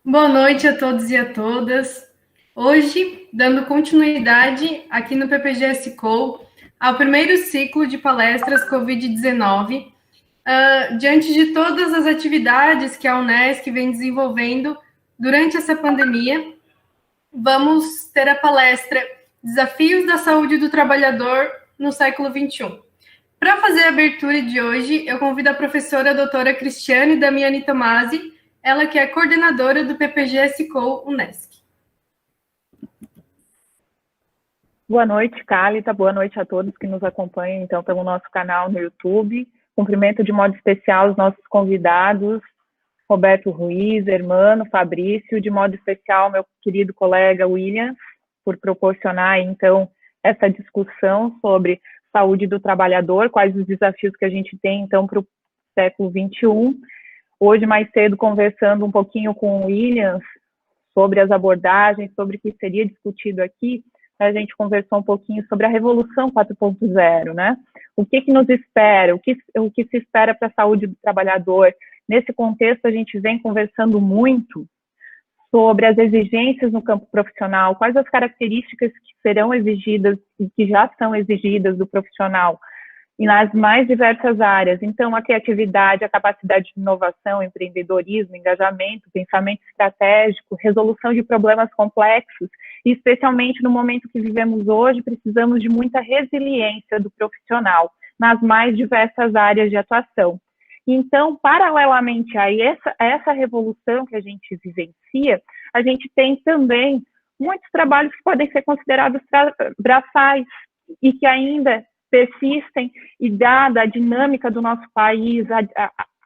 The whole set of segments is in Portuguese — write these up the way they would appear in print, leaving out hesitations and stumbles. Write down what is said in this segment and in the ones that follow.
Boa noite a todos e a todas. Hoje, dando continuidade aqui no PPGS Co ao primeiro ciclo de palestras Covid-19, diante de todas as atividades que a Unesc vem desenvolvendo durante essa pandemia, vamos ter a palestra Desafios da Saúde do Trabalhador no século XXI. Para fazer a abertura de hoje, eu convido a professora doutora Cristiane Damiani Tomasi, ela que é coordenadora do PPGS Co Unesc. Boa noite, Cálita. Boa noite a todos que nos acompanham, então, pelo nosso canal no YouTube. Cumprimento de modo especial os nossos convidados, Roberto Ruiz, Hermano, Fabrício, de modo especial meu querido colega Williams, por proporcionar, então, essa discussão sobre saúde do trabalhador, quais os desafios que a gente tem, então, para o século XXI. Hoje, mais cedo, conversando um pouquinho com o Williams sobre as abordagens, sobre o que seria discutido aqui, a gente conversou um pouquinho sobre a Revolução 4.0, né? O que nos espera, o que se espera para a saúde do trabalhador. Nesse contexto, a gente vem conversando muito sobre as exigências no campo profissional, quais as características que serão exigidas e que já são exigidas do profissional, e nas mais diversas áreas. Então, a criatividade, a capacidade de inovação, empreendedorismo, engajamento, pensamento estratégico, resolução de problemas complexos, e especialmente no momento que vivemos hoje, precisamos de muita resiliência do profissional nas mais diversas áreas de atuação. Então, paralelamente a essa revolução que a gente vivencia, a gente tem também muitos trabalhos que podem ser considerados braçais e que ainda persistem, e dada a dinâmica do nosso país,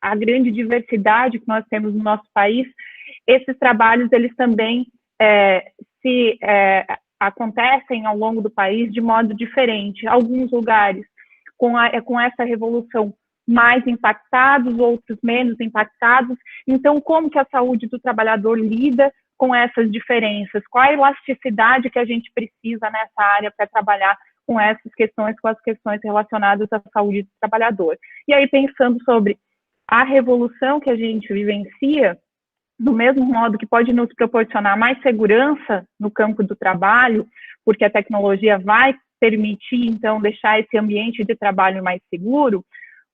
a grande diversidade que nós temos no nosso país, esses trabalhos eles também acontecem ao longo do país de modo diferente. Alguns lugares com essa revolução mais impactados, outros menos impactados. Então, como que a saúde do trabalhador lida com essas diferenças? Qual a elasticidade que a gente precisa nessa área para trabalhar com essas questões, com as questões relacionadas à saúde do trabalhador? E aí, pensando sobre a revolução que a gente vivencia, do mesmo modo que pode nos proporcionar mais segurança no campo do trabalho, porque a tecnologia vai permitir, então, deixar esse ambiente de trabalho mais seguro.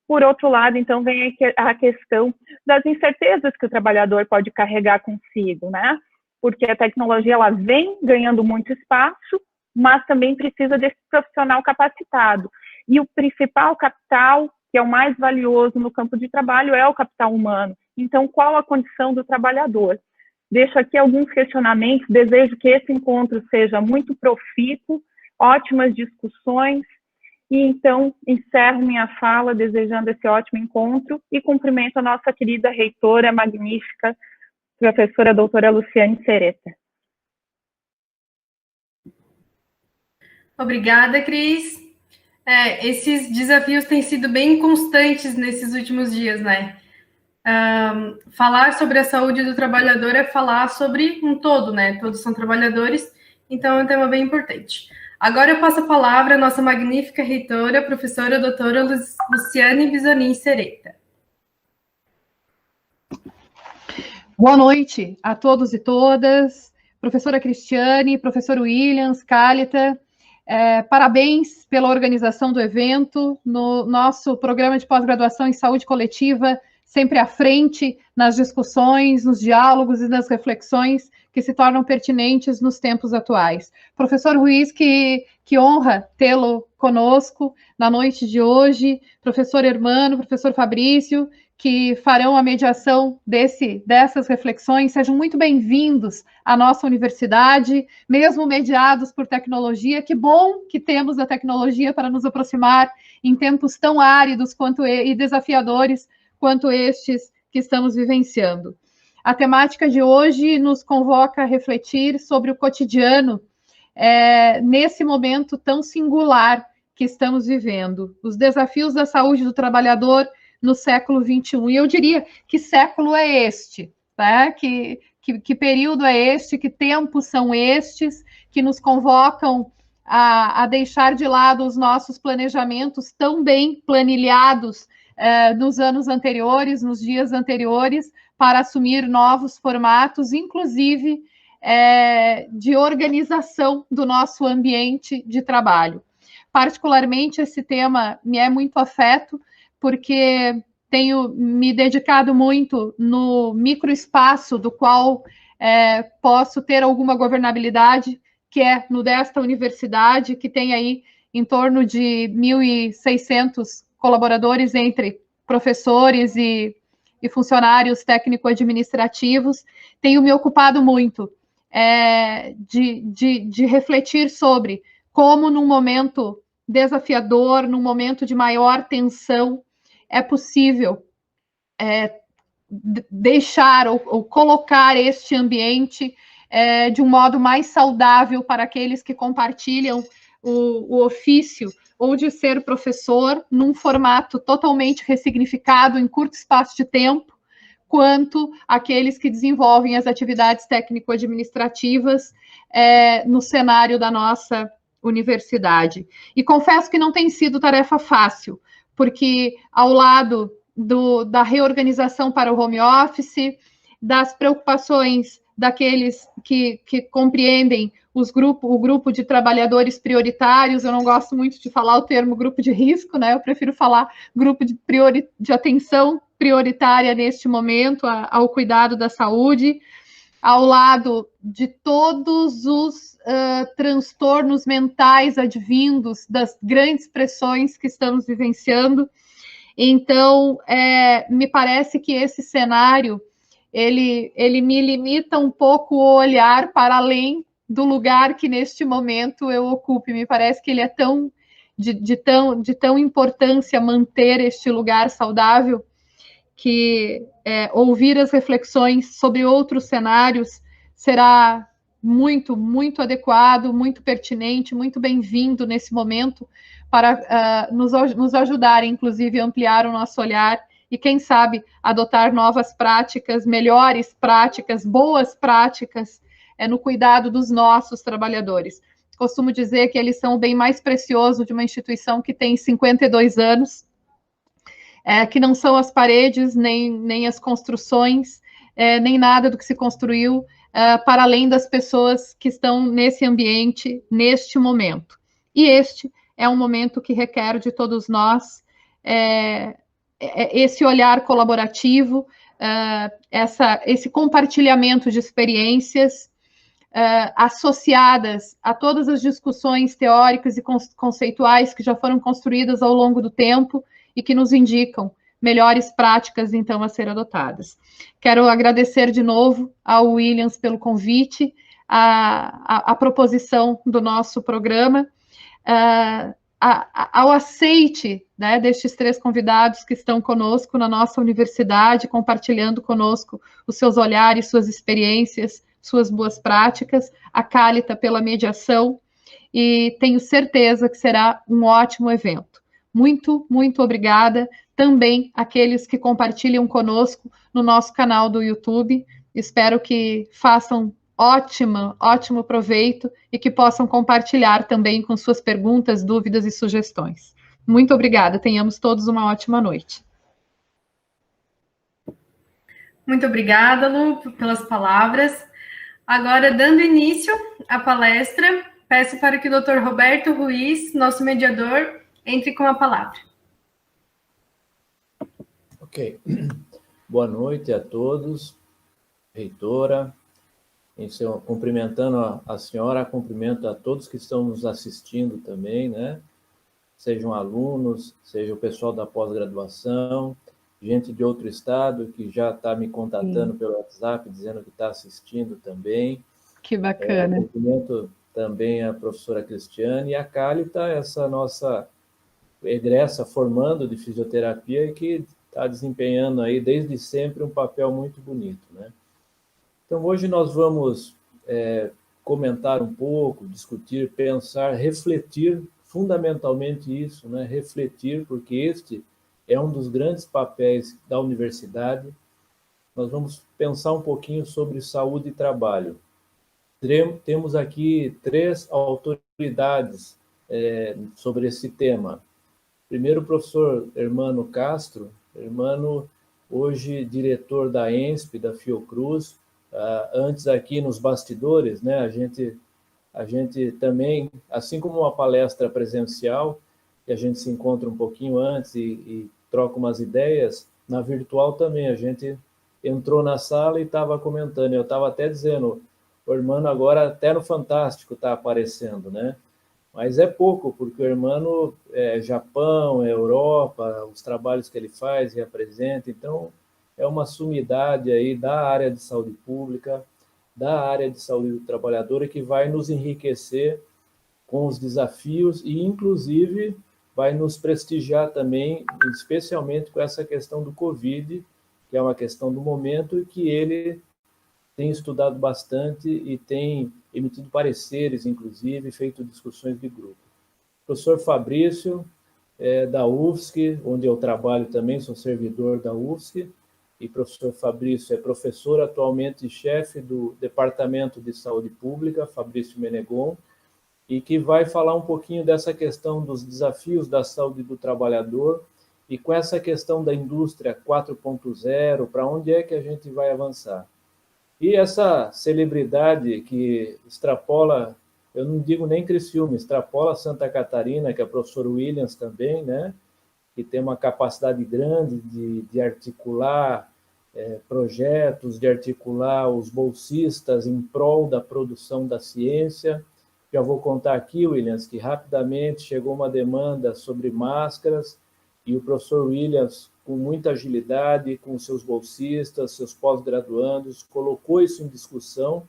Por outro lado, então, vem a questão das incertezas que o trabalhador pode carregar consigo, né? Porque a tecnologia ela vem ganhando muito espaço, mas também precisa desse profissional capacitado. E o principal capital, que é o mais valioso no campo de trabalho, é o capital humano. Então, qual a condição do trabalhador? Deixo aqui alguns questionamentos, desejo que esse encontro seja muito profícuo, ótimas discussões, e então encerro minha fala desejando esse ótimo encontro e cumprimento a nossa querida reitora magnífica, professora doutora Luciane Sereta. Obrigada, Cris. Esses desafios têm sido bem constantes nesses últimos dias, né? Falar sobre a saúde do trabalhador é falar sobre um todo, né? Todos são trabalhadores, então é um tema bem importante. Agora eu passo a palavra à nossa magnífica reitora, professora doutora Luciane Bisonin Sereta. Boa noite a todos e todas, professora Cristiane, professor Williams, Cálita, parabéns pela organização do evento, no nosso programa de pós-graduação em saúde coletiva, sempre à frente nas discussões, nos diálogos e nas reflexões que se tornam pertinentes nos tempos atuais. Professor Ruiz, que honra tê-lo conosco na noite de hoje, professor Hermano, professor Fabrício, que farão a mediação dessas reflexões, sejam muito bem-vindos à nossa universidade, mesmo mediados por tecnologia. Que bom que temos a tecnologia para nos aproximar em tempos tão áridos e desafiadores quanto estes que estamos vivenciando. A temática de hoje nos convoca a refletir sobre o cotidiano nesse momento tão singular que estamos vivendo, os desafios da saúde do trabalhador no século XXI. E eu diria, que século é este? Tá? Que período é este? Que tempos são estes que nos convocam a deixar de lado os nossos planejamentos tão bem planilhados nos anos anteriores, nos dias anteriores, para assumir novos formatos, inclusive de organização do nosso ambiente de trabalho. Particularmente, esse tema me é muito afeto, porque tenho me dedicado muito no microespaço do qual posso ter alguma governabilidade, que é no desta universidade, que tem aí em torno de 1.600 colaboradores entre professores e funcionários técnico-administrativos. Tenho me ocupado muito de refletir sobre como, num momento desafiador, num momento de maior tensão, é possível deixar ou colocar este ambiente de um modo mais saudável para aqueles que compartilham o ofício ou de ser professor num formato totalmente ressignificado em curto espaço de tempo, quanto aqueles que desenvolvem as atividades técnico-administrativas no cenário da nossa universidade. E confesso que não tem sido tarefa fácil, porque ao lado da reorganização para o home office, das preocupações daqueles que compreendem o grupo de trabalhadores prioritários, eu não gosto muito de falar o termo grupo de risco, né? Eu prefiro falar grupo de atenção prioritária neste momento ao cuidado da saúde, ao lado de todos os transtornos mentais advindos das grandes pressões que estamos vivenciando. Então, me parece que esse cenário, ele me limita um pouco o olhar para além do lugar que neste momento eu ocupo. Me parece que ele é de tão importância manter este lugar saudável, que ouvir as reflexões sobre outros cenários será muito, muito adequado, muito pertinente, muito bem-vindo nesse momento, para nos ajudar, inclusive, a ampliar o nosso olhar e, quem sabe, adotar novas práticas, melhores práticas, boas práticas, no cuidado dos nossos trabalhadores. Costumo dizer que eles são o bem mais precioso de uma instituição que tem 52 anos, que não são as paredes, nem as construções, nem nada do que se construiu, para além das pessoas que estão nesse ambiente, neste momento. E este é um momento que requer de todos nós esse olhar colaborativo, esse compartilhamento de experiências, associadas a todas as discussões teóricas e conceituais que já foram construídas ao longo do tempo e que nos indicam melhores práticas, então, a ser adotadas. Quero agradecer de novo ao Williams pelo convite, a proposição do nosso programa, ao aceite, né, destes 3 convidados que estão conosco na nossa universidade, compartilhando conosco os seus olhares, suas experiências, suas boas práticas, a Cálita pela mediação, e tenho certeza que será um ótimo evento. Muito, muito obrigada também àqueles que compartilham conosco no nosso canal do YouTube. Espero que façam ótimo proveito e que possam compartilhar também com suas perguntas, dúvidas e sugestões. Muito obrigada, tenhamos todos uma ótima noite. Muito obrigada, Lu, pelas palavras. Agora, dando início à palestra, peço para que o Dr. Roberto Ruiz, nosso mediador, entre com a palavra. Ok. Boa noite a todos, reitora. Cumprimentando a senhora, cumprimento a todos que estão nos assistindo também, né? Sejam alunos, seja o pessoal da pós-graduação, gente de outro estado que já está me contatando pelo WhatsApp, dizendo que está assistindo também. Que bacana. Cumprimento também a professora Cristiane e a Cálita, essa nossa egressa formando de fisioterapia e que está desempenhando aí desde sempre um papel muito bonito, né? Então, hoje nós vamos comentar um pouco, discutir, pensar, refletir, fundamentalmente isso, né? Refletir, porque este é um dos grandes papéis da universidade. Nós vamos pensar um pouquinho sobre saúde e trabalho. Temos aqui 3 autoridades sobre esse tema. Primeiro, o professor Hermano Castro. Hermano, hoje diretor da ENSP, da Fiocruz. Antes aqui nos bastidores, né, a gente também, assim como uma palestra presencial, que a gente se encontra um pouquinho antes e troca umas ideias, na virtual também, a gente entrou na sala e estava comentando. Eu estava até dizendo, o Hermano agora até no Fantástico está aparecendo, né? Mas é pouco, porque o Hermano é Japão, é Europa, os trabalhos que ele faz e apresenta, então é uma sumidade aí da área de saúde pública, da área de saúde do trabalhador, que vai nos enriquecer com os desafios e, inclusive, vai nos prestigiar também, especialmente com essa questão do Covid, que é uma questão do momento e que ele tem estudado bastante e tem emitido pareceres, inclusive, feito discussões de grupo. Professor Fabrício, da UFSC, onde eu trabalho também, sou servidor da UFSC, e professor Fabrício é professor atualmente chefe do Departamento de Saúde Pública, Fabrício Menegon, e que vai falar um pouquinho dessa questão dos desafios da saúde do trabalhador e com essa questão da indústria 4.0, para onde é que a gente vai avançar. E essa celebridade que extrapola, eu não digo nem Criciúma, extrapola Santa Catarina, que é o professor Williams também, né? Que tem uma capacidade grande de articular projetos, de articular os bolsistas em prol da produção da ciência. Já vou contar aqui, Williams, que rapidamente chegou uma demanda sobre máscaras e o professor Williams, com muita agilidade, com seus bolsistas, seus pós-graduandos, colocou isso em discussão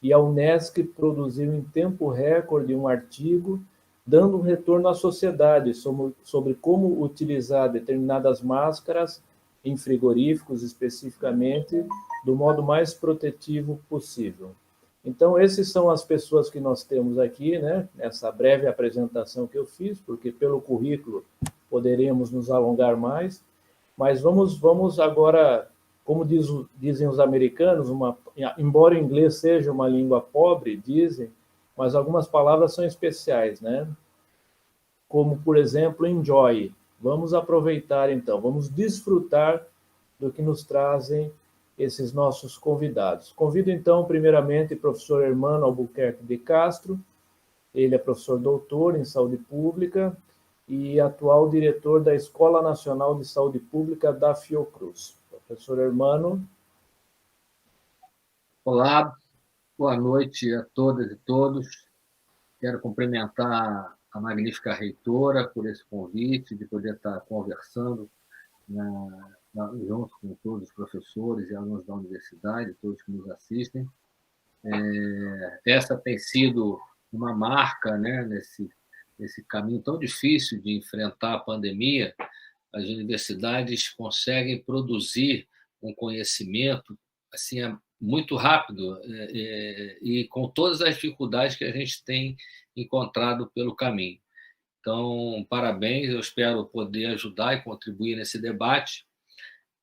e a Unesc produziu em tempo recorde um artigo dando um retorno à sociedade sobre como utilizar determinadas máscaras em frigoríficos, especificamente, do modo mais protetivo possível. Então, essas são as pessoas que nós temos aqui, né? Essa breve apresentação que eu fiz, porque pelo currículo poderíamos nos alongar mais, mas vamos agora, como dizem os americanos, embora o inglês seja uma língua pobre, dizem, mas algumas palavras são especiais, né? Como, por exemplo, enjoy. Vamos aproveitar, então, vamos desfrutar do que nos trazem esses nossos convidados. Convido, então, primeiramente, o professor Hermano Albuquerque de Castro. Ele é professor doutor em saúde pública e atual diretor da Escola Nacional de Saúde Pública da Fiocruz. Professor Hermano. Olá, boa noite a todas e todos. Quero cumprimentar a magnífica reitora por esse convite, de poder estar conversando junto com todos os professores e alunos da universidade, todos que nos assistem. Essa tem sido uma marca, né, nesse caminho tão difícil de enfrentar a pandemia. As universidades conseguem produzir um conhecimento assim, muito rápido e com todas as dificuldades que a gente tem encontrado pelo caminho. Então, parabéns, eu espero poder ajudar e contribuir nesse debate.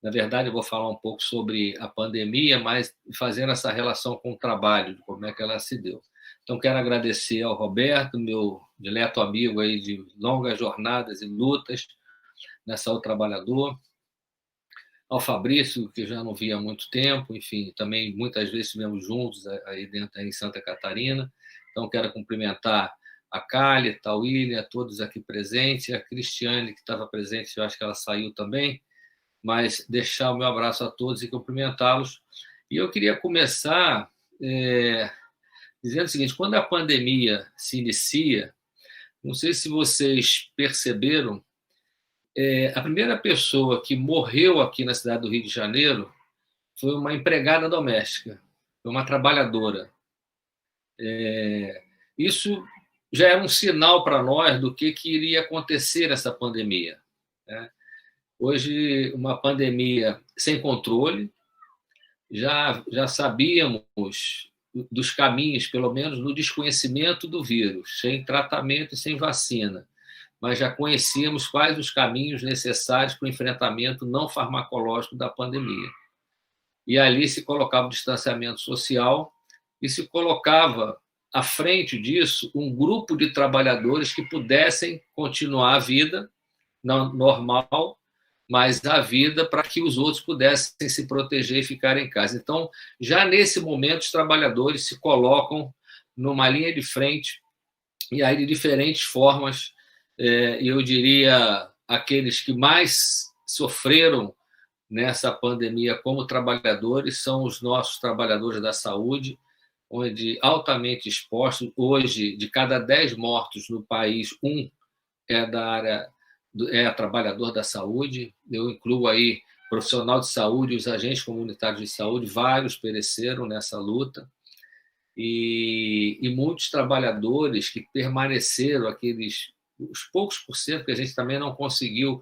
Na verdade, eu vou falar um pouco sobre a pandemia, mas fazendo essa relação com o trabalho, de como é que ela se deu. Então, quero agradecer ao Roberto, meu dileto amigo aí de longas jornadas e lutas na saúde do trabalhador, ao Fabrício, que já não via há muito tempo, enfim, também muitas vezes estivemos juntos aí dentro, aí em Santa Catarina. Então, quero cumprimentar a Cália, a William, a todos aqui presentes, a Cristiane, que estava presente, eu acho que ela saiu também, mas deixar o meu abraço a todos e cumprimentá-los. E eu queria começar dizendo o seguinte: quando a pandemia se inicia, não sei se vocês perceberam, a primeira pessoa que morreu aqui na cidade do Rio de Janeiro foi uma empregada doméstica, foi uma trabalhadora. Isso já era um sinal para nós do que iria acontecer nessa pandemia, né? Hoje, uma pandemia sem controle, já sabíamos dos caminhos, pelo menos no desconhecimento do vírus, sem tratamento e sem vacina, mas já conhecíamos quais os caminhos necessários para o enfrentamento não farmacológico da pandemia. E ali se colocava o distanciamento social e se colocava à frente disso um grupo de trabalhadores que pudessem continuar a vida normal, mas a vida para que os outros pudessem se proteger e ficar em casa. Então, já nesse momento, os trabalhadores se colocam numa linha de frente, e aí de diferentes formas, eu diria, aqueles que mais sofreram nessa pandemia como trabalhadores são os nossos trabalhadores da saúde, onde altamente expostos. Hoje, de cada 10 mortos no país, um é da área, é trabalhador da saúde. Eu incluo aí profissional de saúde, os agentes comunitários de saúde, vários pereceram nessa luta. E muitos trabalhadores que permaneceram, os poucos por cento que a gente também não conseguiu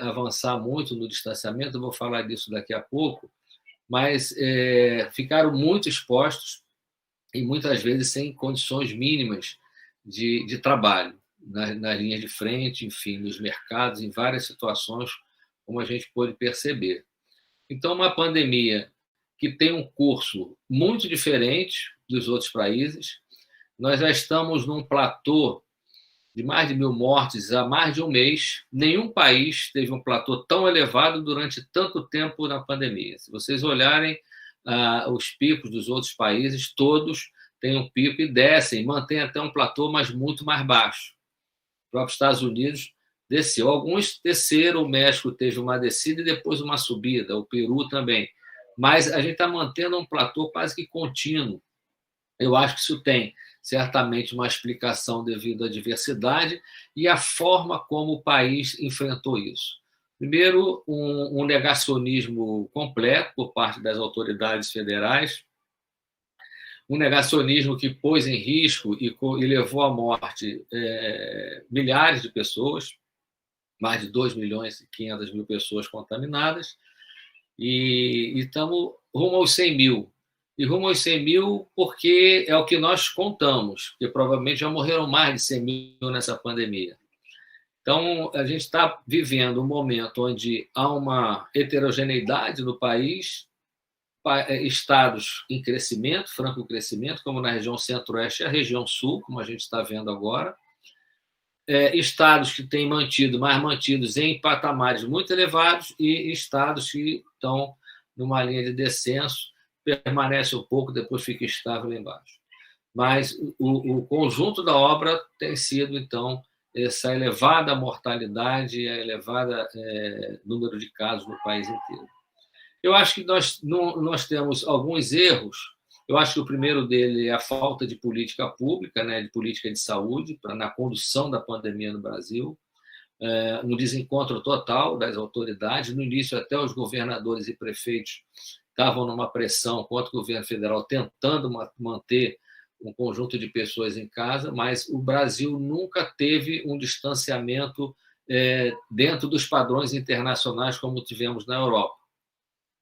avançar muito no distanciamento, eu vou falar disso daqui a pouco, mas ficaram muito expostos e muitas vezes sem condições mínimas de trabalho, nas linhas de frente, enfim, nos mercados, em várias situações, como a gente pôde perceber. Então, uma pandemia que tem um curso muito diferente dos outros países. Nós já estamos num platô de mais de 1.000 mortes há mais de um mês. Nenhum país teve um platô tão elevado durante tanto tempo na pandemia. Se vocês olharem os picos dos outros países, todos têm um pico e descem, mantêm até um platô, mas muito mais baixo. Os próprios Estados Unidos desceu. Alguns desceram, o México teve uma descida e depois uma subida, o Peru também. Mas a gente está mantendo um platô quase que contínuo. Eu acho que isso tem certamente uma explicação devido à diversidade e à forma como o país enfrentou isso. Primeiro, um negacionismo completo por parte das autoridades federais, um negacionismo que pôs em risco e levou à morte milhares de pessoas, mais de 2.500.000 pessoas contaminadas, e estamos rumo aos 100.000. E rumo aos 100.000 porque é o que nós contamos, porque provavelmente já morreram mais de 100.000 nessa pandemia. Então, a gente está vivendo um momento onde há uma heterogeneidade no país, estados em crescimento, franco crescimento, como na região centro-oeste e a região sul, como a gente está vendo agora, estados que têm mantidos em patamares muito elevados e estados que estão numa linha de descenso, permanece um pouco, depois fica estável lá embaixo. Mas o conjunto da obra tem sido, então, essa elevada mortalidade e a elevada número de casos no país inteiro. Eu acho que nós temos alguns erros. Eu acho que o primeiro dele é a falta de política pública, de política de saúde, na condução da pandemia no Brasil, um desencontro total das autoridades. No início, até os governadores e prefeitos estavam numa pressão contra o governo federal, tentando manter um conjunto de pessoas em casa, mas o Brasil nunca teve um distanciamento dentro dos padrões internacionais como tivemos na Europa.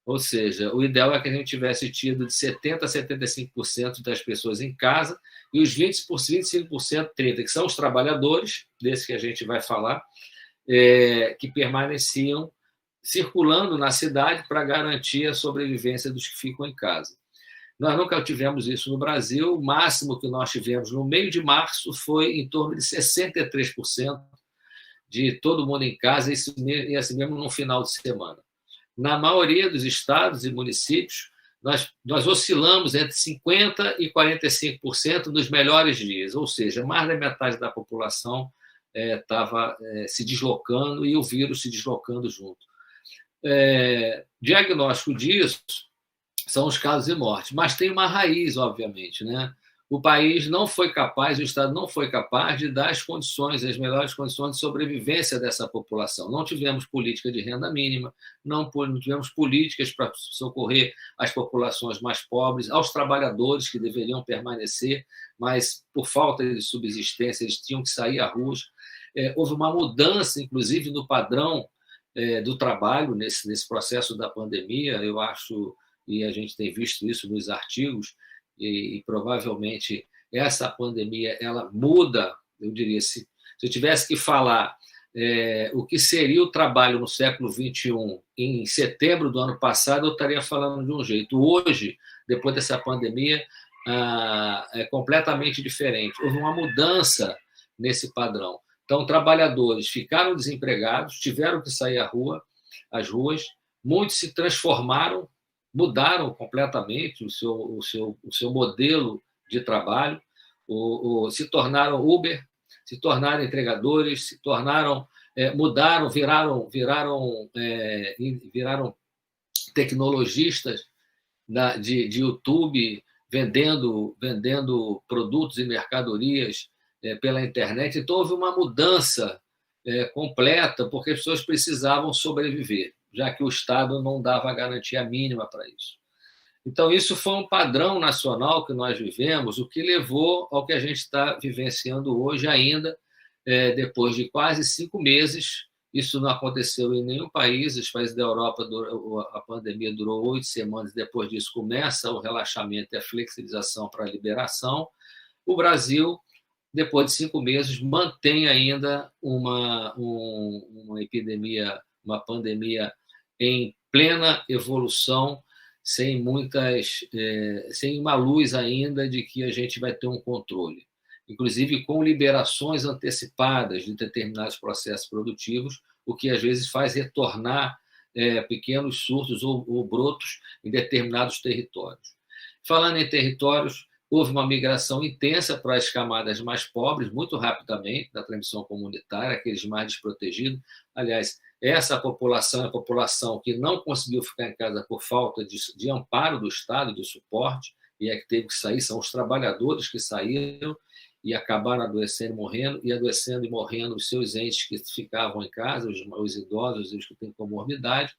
Ou seja, o ideal é que a gente tivesse tido de 70% a 75% das pessoas em casa e os 25%, 30%, que são os trabalhadores, desses que a gente vai falar, que permaneciam circulando na cidade para garantir a sobrevivência dos que ficam em casa. Nós nunca tivemos isso no Brasil. O máximo que nós tivemos no meio de março foi em torno de 63% de todo mundo em casa, e assim mesmo no final de semana. Na maioria dos estados e municípios, nós oscilamos entre 50% e 45% nos melhores dias, ou seja, mais da metade da população estava se deslocando e o vírus se deslocando junto. Diagnóstico disso são os casos de morte, mas tem uma raiz, obviamente, O país não foi capaz, o Estado não foi capaz de dar as melhores condições de sobrevivência dessa população. Não tivemos política de renda mínima, não tivemos políticas para socorrer as populações mais pobres, aos trabalhadores que deveriam permanecer, mas por falta de subsistência eles tinham que sair à rua. Houve uma mudança, inclusive, no padrão do trabalho nesse processo da pandemia, eu acho, e a gente tem visto isso nos artigos, e provavelmente essa pandemia ela muda, eu diria, se eu tivesse que falar o que seria o trabalho no século XXI em setembro do ano passado, eu estaria falando de um jeito. Hoje, depois dessa pandemia, é completamente diferente. Houve uma mudança nesse padrão. Então, trabalhadores ficaram desempregados, tiveram que sair às ruas, muitos se transformaram, mudaram completamente o seu modelo de trabalho, se tornaram Uber, se tornaram entregadores, se tornaram, mudaram, viraram tecnologistas de YouTube, vendendo produtos e mercadorias pela internet. Então, houve uma mudança completa, porque as pessoas precisavam sobreviver, já que o Estado não dava a garantia mínima para isso. Então, isso foi um padrão nacional que nós vivemos, o que levou ao que a gente está vivenciando hoje ainda, depois de quase 5 meses. Isso não aconteceu em nenhum país. Os países da Europa, a pandemia durou 8 semanas, depois disso começa o relaxamento e a flexibilização para a liberação. O Brasil, depois de 5 meses, mantém ainda uma epidemia, uma pandemia em plena evolução, sem uma luz ainda de que a gente vai ter um controle, inclusive com liberações antecipadas de determinados processos produtivos, o que às vezes faz retornar pequenos surtos ou brotos em determinados territórios. Falando em territórios, houve uma migração intensa para as camadas mais pobres, muito rapidamente, da transmissão comunitária, aqueles mais desprotegidos. Aliás, essa população é a população que não conseguiu ficar em casa por falta de amparo do Estado, de suporte, e é que teve que sair, são os trabalhadores que saíram e acabaram adoecendo e morrendo os seus entes que ficavam em casa, os idosos e os que têm comorbidade,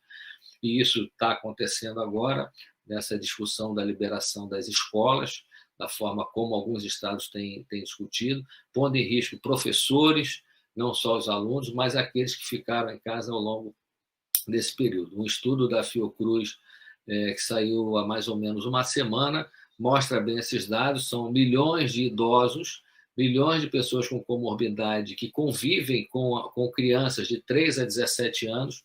e isso está acontecendo agora, nessa discussão da liberação das escolas, da forma como alguns estados têm discutido, pondo em risco professores, não só os alunos, mas aqueles que ficaram em casa ao longo desse período. Um estudo da Fiocruz, que saiu há mais ou menos uma semana, mostra bem esses dados. São milhões de idosos, milhões de pessoas com comorbidade que convivem com crianças de 3 a 17 anos,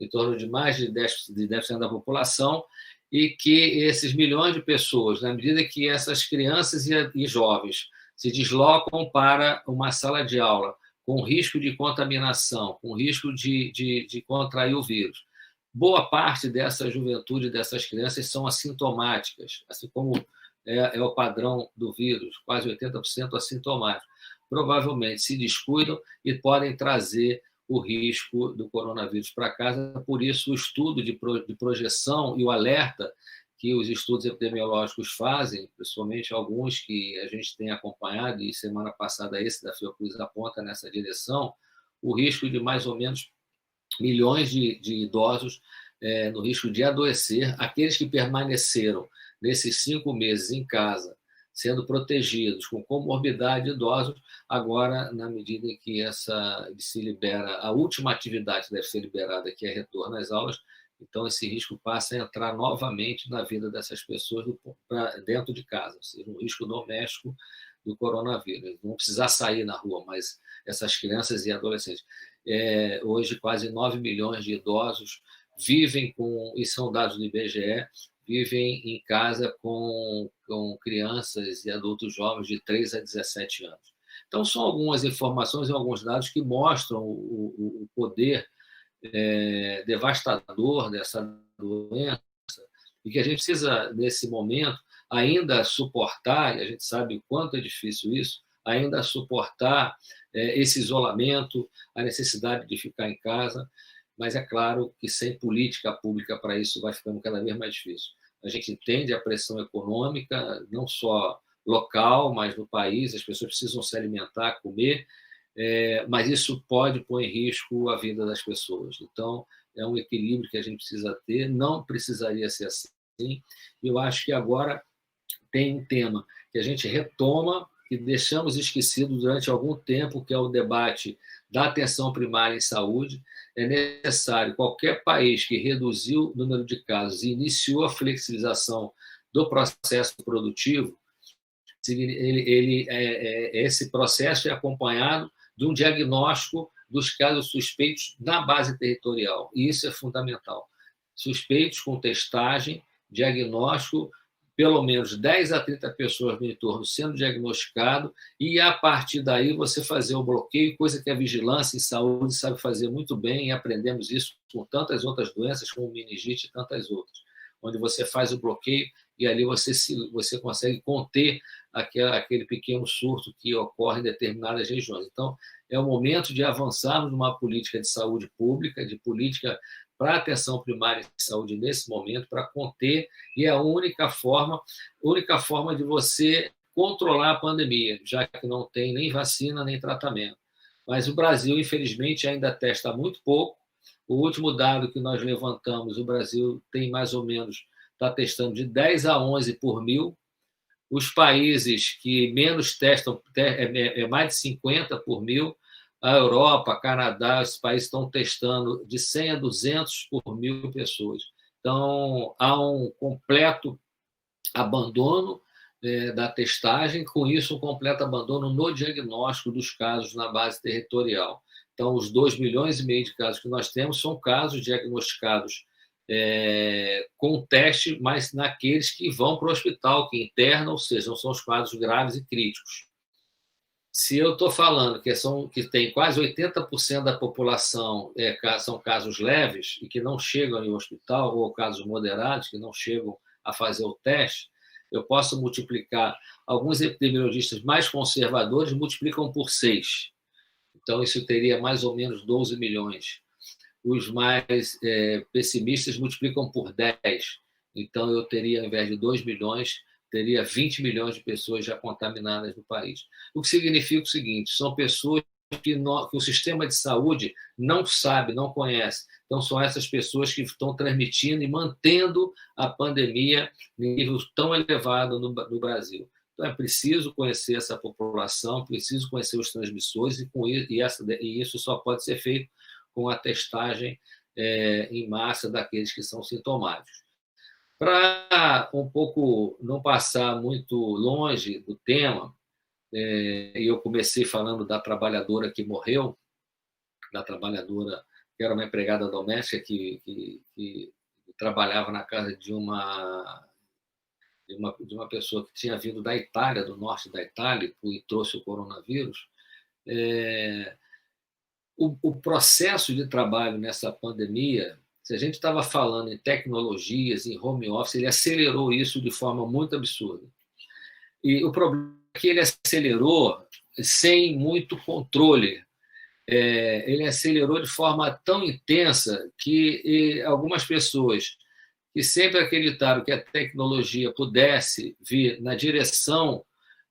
em torno de mais de 10% da população, e que esses milhões de pessoas, na medida que essas crianças e jovens se deslocam para uma sala de aula com risco de contaminação, com risco de contrair o vírus, boa parte dessa juventude, dessas crianças, são assintomáticas, assim como é o padrão do vírus, quase 80% assintomáticos. Provavelmente se descuidam e podem trazer o risco do coronavírus para casa. Por isso, o estudo de projeção e o alerta que os estudos epidemiológicos fazem, principalmente alguns que a gente tem acompanhado, e semana passada esse da Fiocruz aponta nessa direção, o risco de mais ou menos milhões de idosos no risco de adoecer. Aqueles que permaneceram nesses 5 meses em casa, sendo protegidos, com comorbidade de idosos, agora, na medida em que se libera, a última atividade deve ser liberada, que é retorno às aulas, então esse risco passa a entrar novamente na vida dessas pessoas dentro de casa, ou seja, um risco doméstico do coronavírus. Não precisar sair na rua, mas essas crianças e adolescentes. Hoje, quase 9 milhões de idosos vivem e são dados do IBGE, vivem em casa com crianças e adultos jovens de 3 a 17 anos. Então, são algumas informações e alguns dados que mostram o poder devastador dessa doença e que a gente precisa, nesse momento, ainda suportar, e a gente sabe o quanto é difícil isso, ainda suportar esse isolamento, a necessidade de ficar em casa, mas é claro que sem política pública para isso vai ficando cada vez mais difícil. A gente entende a pressão econômica, não só local, mas no país, as pessoas precisam se alimentar, comer, mas isso pode pôr em risco a vida das pessoas. Então, é um equilíbrio que a gente precisa ter, não precisaria ser assim. Eu acho que agora tem um tema que a gente retoma, que deixamos esquecido durante algum tempo, que é o debate da atenção primária em saúde. É necessário, qualquer país que reduziu o número de casos e iniciou a flexibilização do processo produtivo, esse processo é acompanhado de um diagnóstico dos casos suspeitos na base territorial, e isso é fundamental. Suspeitos com testagem, diagnóstico pelo menos 10 a 30 pessoas no entorno sendo diagnosticado, e a partir daí você fazer o bloqueio, coisa que a vigilância em saúde sabe fazer muito bem, e aprendemos isso com tantas outras doenças, como meningite e tantas outras, onde você faz o bloqueio e ali você consegue conter aquele pequeno surto que ocorre em determinadas regiões. Então, é o momento de avançarmos numa política de saúde pública, de política para a atenção primária de saúde nesse momento, para conter, e é a única forma de você controlar a pandemia, já que não tem nem vacina nem tratamento. Mas o Brasil, infelizmente, ainda testa muito pouco. O último dado que nós levantamos, o Brasil tem mais ou menos, está testando de 10 a 11 por mil. Os países que menos testam é mais de 50 por mil. A Europa, a Canadá, esses países estão testando de 100 a 200 por mil pessoas. Então, há um completo abandono da testagem, com isso, um completo abandono no diagnóstico dos casos na base territorial. Então, os 2,5 milhões de casos que nós temos são casos diagnosticados com teste, mas naqueles que vão para o hospital, que internam, ou seja, não são os quadros graves e críticos. Se eu estou falando que tem quase 80% da população são casos leves e que não chegam ao hospital, ou casos moderados que não chegam a fazer o teste, eu posso multiplicar. Alguns epidemiologistas mais conservadores multiplicam por 6. Então, isso teria mais ou menos 12 milhões. Os mais pessimistas multiplicam por 10. Então, eu teria, ao invés de 2 milhões, teria 20 milhões de pessoas já contaminadas no país. O que significa o seguinte: são pessoas que o sistema de saúde não sabe, não conhece. Então, são essas pessoas que estão transmitindo e mantendo a pandemia em nível tão elevado no Brasil. Então, é preciso conhecer essa população, preciso conhecer os transmissores, e isso só pode ser feito com a testagem em massa daqueles que são sintomáticos. Para um pouco não passar muito longe do tema, eu comecei falando da trabalhadora que morreu, da trabalhadora que era uma empregada doméstica que trabalhava na casa de uma pessoa que tinha vindo da Itália, do norte da Itália, e trouxe o coronavírus. O processo de trabalho nessa pandemia, se a gente estava falando em tecnologias, em home office, ele acelerou isso de forma muito absurda. E o problema é que ele acelerou sem muito controle. Ele acelerou de forma tão intensa que algumas pessoas que sempre acreditaram que a tecnologia pudesse vir na direção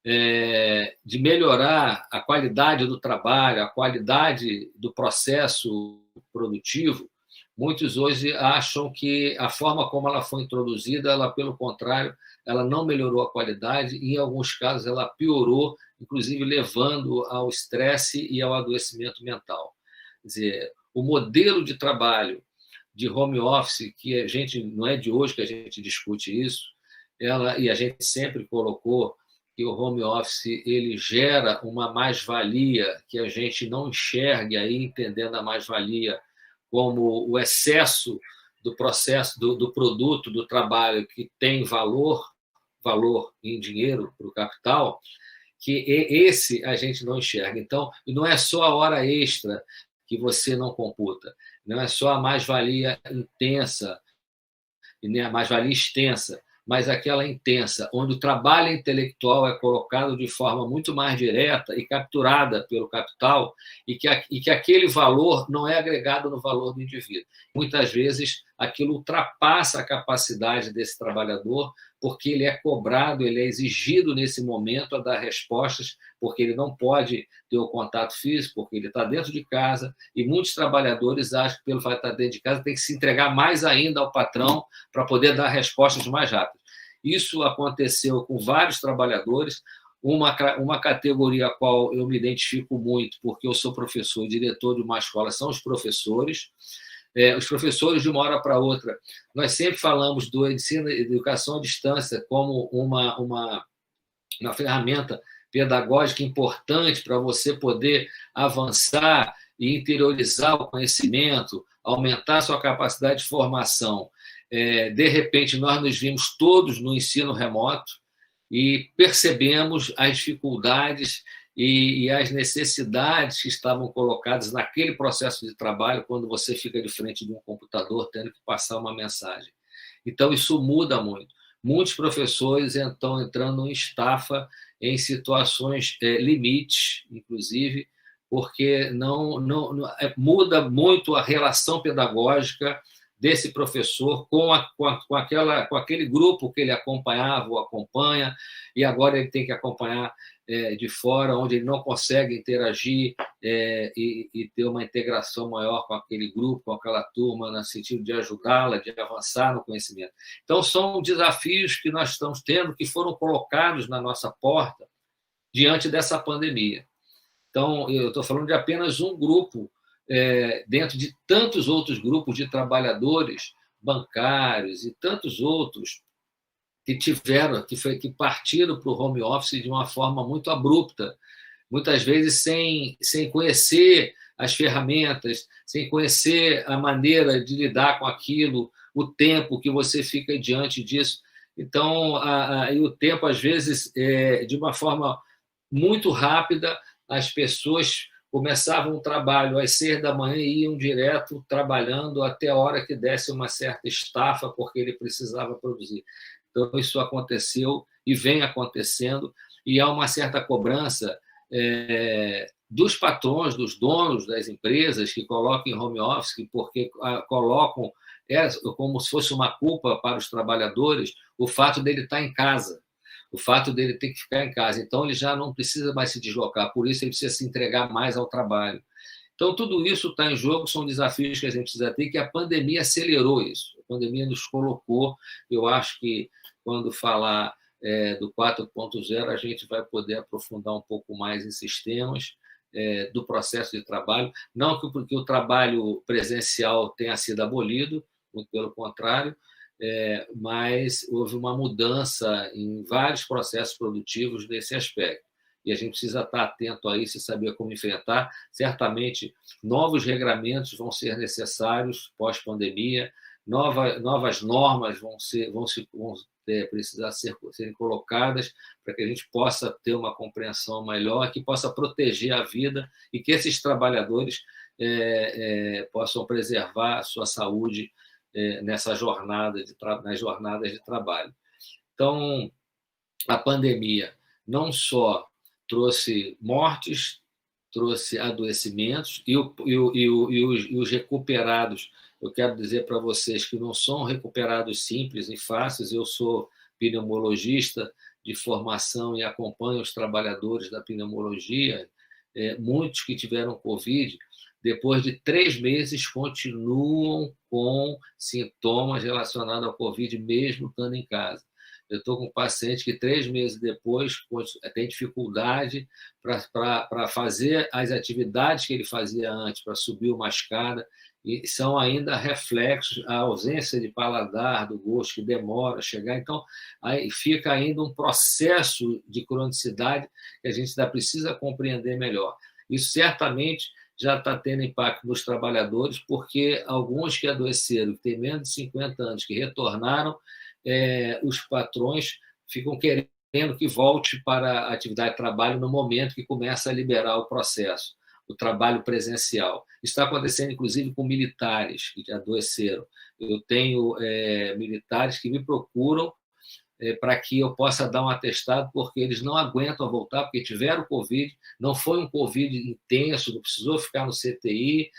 de melhorar a qualidade do trabalho, a qualidade do processo produtivo, muitos hoje acham que a forma como ela foi introduzida, ela, pelo contrário, ela não melhorou a qualidade e, em alguns casos, ela piorou, inclusive levando ao estresse e ao adoecimento mental. Quer dizer, o modelo de trabalho de home office, que a gente não é de hoje que a gente discute isso, e a gente sempre colocou que o home office ele gera uma mais-valia que a gente não enxergue aí, entendendo a mais-valia como o excesso do processo, do produto, do trabalho que tem valor em dinheiro para o capital, que esse a gente não enxerga. Então, não é só a hora extra que você não computa, não é só a mais-valia intensa e nem a mais-valia extensa, mas aquela intensa, onde o trabalho intelectual é colocado de forma muito mais direta e capturada pelo capital, e que aquele valor não é agregado no valor do indivíduo. Muitas vezes, aquilo ultrapassa a capacidade desse trabalhador, porque ele é cobrado, ele é exigido nesse momento a dar respostas, porque ele não pode ter o contato físico, porque ele está dentro de casa, e muitos trabalhadores acham que, pelo fato de estar dentro de casa, tem que se entregar mais ainda ao patrão para poder dar respostas mais rápidas. Isso aconteceu com vários trabalhadores, uma categoria a qual eu me identifico muito, porque eu sou professor e diretor de uma escola, são os professores. Os professores, de uma hora para outra, nós sempre falamos do ensino e educação à distância como uma ferramenta pedagógica importante para você poder avançar e interiorizar o conhecimento, aumentar a sua capacidade de formação. de repente, nós nos vimos todos no ensino remoto e percebemos as dificuldades e as necessidades que estavam colocadas naquele processo de trabalho quando você fica de frente de um computador tendo que passar uma mensagem. Então, isso muda muito. Muitos professores estão entrando em estafa em situações limites, inclusive, porque não muda muito a relação pedagógica desse professor com aquele grupo que ele acompanhava ou acompanha, e agora ele tem que acompanhar de fora, onde ele não consegue interagir e ter uma integração maior com aquele grupo, com aquela turma, no sentido de ajudá-la, de avançar no conhecimento. Então, são desafios que nós estamos tendo, que foram colocados na nossa porta diante dessa pandemia. Então, eu estou falando de apenas um grupo, dentro de tantos outros grupos de trabalhadores bancários e tantos outros que partiram para o home office de uma forma muito abrupta, muitas vezes sem conhecer as ferramentas, sem conhecer a maneira de lidar com aquilo, o tempo que você fica diante disso. Então, e o tempo, às vezes, de uma forma muito rápida, as pessoas começavam o trabalho às 6 da manhã e iam direto trabalhando até a hora que desse uma certa estafa, porque ele precisava produzir. Então, isso aconteceu e vem acontecendo, e há uma certa cobrança dos patrões, dos donos das empresas que colocam em home office, porque colocam como se fosse uma culpa para os trabalhadores o fato dele estar em casa, o fato dele ter que ficar em casa. Então, ele já não precisa mais se deslocar, por isso ele precisa se entregar mais ao trabalho. Então, tudo isso está em jogo, são desafios que a gente precisa ter, que a pandemia acelerou isso. A pandemia nos colocou, eu acho que quando falar do 4.0, a gente vai poder aprofundar um pouco mais em sistemas do processo de trabalho. Não porque o trabalho presencial tenha sido abolido, muito pelo contrário, mas houve uma mudança em vários processos produtivos nesse aspecto. E a gente precisa estar atento a isso e saber como enfrentar. Certamente, novos regramentos vão ser necessários pós-pandemia, novas normas vão precisar serem colocadas para que a gente possa ter uma compreensão melhor, que possa proteger a vida e que esses trabalhadores possam preservar a sua saúde nas jornadas de trabalho. Então, a pandemia não só trouxe mortes, trouxe adoecimentos, e os recuperados, eu quero dizer para vocês que não são recuperados simples e fáceis. Eu sou pneumologista de formação e acompanho os trabalhadores da pneumologia. Muitos que tiveram Covid, depois de 3 meses, continuam com sintomas relacionados ao Covid, mesmo estando em casa. Eu estou com um paciente que 3 meses depois tem dificuldade para fazer as atividades que ele fazia antes, para subir uma escada, e são ainda reflexos, a ausência de paladar, do gosto, que demora a chegar. Então, aí fica ainda um processo de cronicidade que a gente ainda precisa compreender melhor. Isso certamente já está tendo impacto nos trabalhadores, porque alguns que adoeceram, que têm menos de 50 anos, que retornaram, os patrões ficam querendo que volte para a atividade de trabalho no momento que começa a liberar o processo, o trabalho presencial. Isso está acontecendo, inclusive, com militares que adoeceram. Eu tenho militares que me procuram para que eu possa dar um atestado, porque eles não aguentam voltar, porque tiveram Covid, não foi um Covid intenso, não precisou ficar no CTI,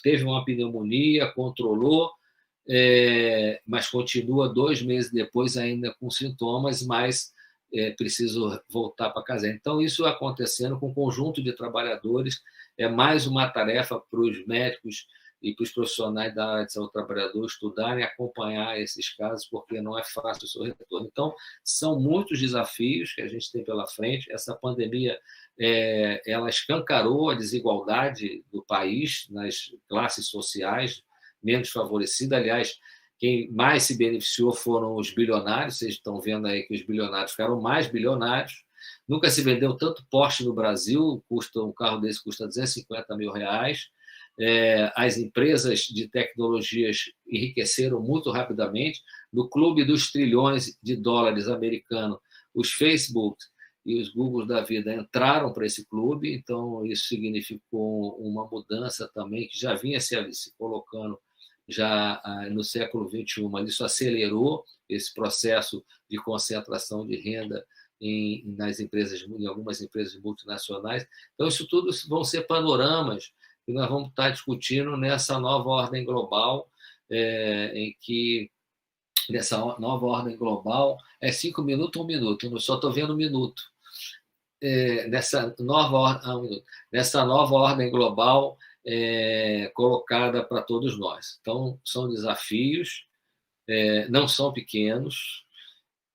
teve uma pneumonia, controlou, mas continua 2 meses depois ainda com sintomas, mas preciso voltar para casa. Então, isso acontecendo com um conjunto de trabalhadores, é mais uma tarefa para os médicos e para os profissionais da área de saúde do trabalhador estudarem e acompanhar esses casos, porque não é fácil o seu retorno. Então, são muitos desafios que a gente tem pela frente. Essa pandemia ela escancarou a desigualdade do país nas classes sociais menos favorecidas. Aliás, quem mais se beneficiou foram os bilionários. Vocês estão vendo aí que os bilionários ficaram mais bilionários. Nunca se vendeu tanto Porsche no Brasil, um carro desse custa R$250 mil. as empresas de tecnologias enriqueceram muito rapidamente. No clube dos trilhões de dólares americano, os Facebook e os Google da vida entraram para esse clube, então isso significou uma mudança também que já vinha se colocando já no século XXI, mas isso acelerou esse processo de concentração de renda nas empresas, em algumas empresas multinacionais. Então, isso tudo vão ser panoramas que nós vamos estar discutindo nessa nova ordem global, em que nessa nova ordem global é 5 minutos, 1 minuto, eu só estou vendo 1 minuto. Nessa nova ordem global colocada para todos nós. Então, são desafios, não são pequenos,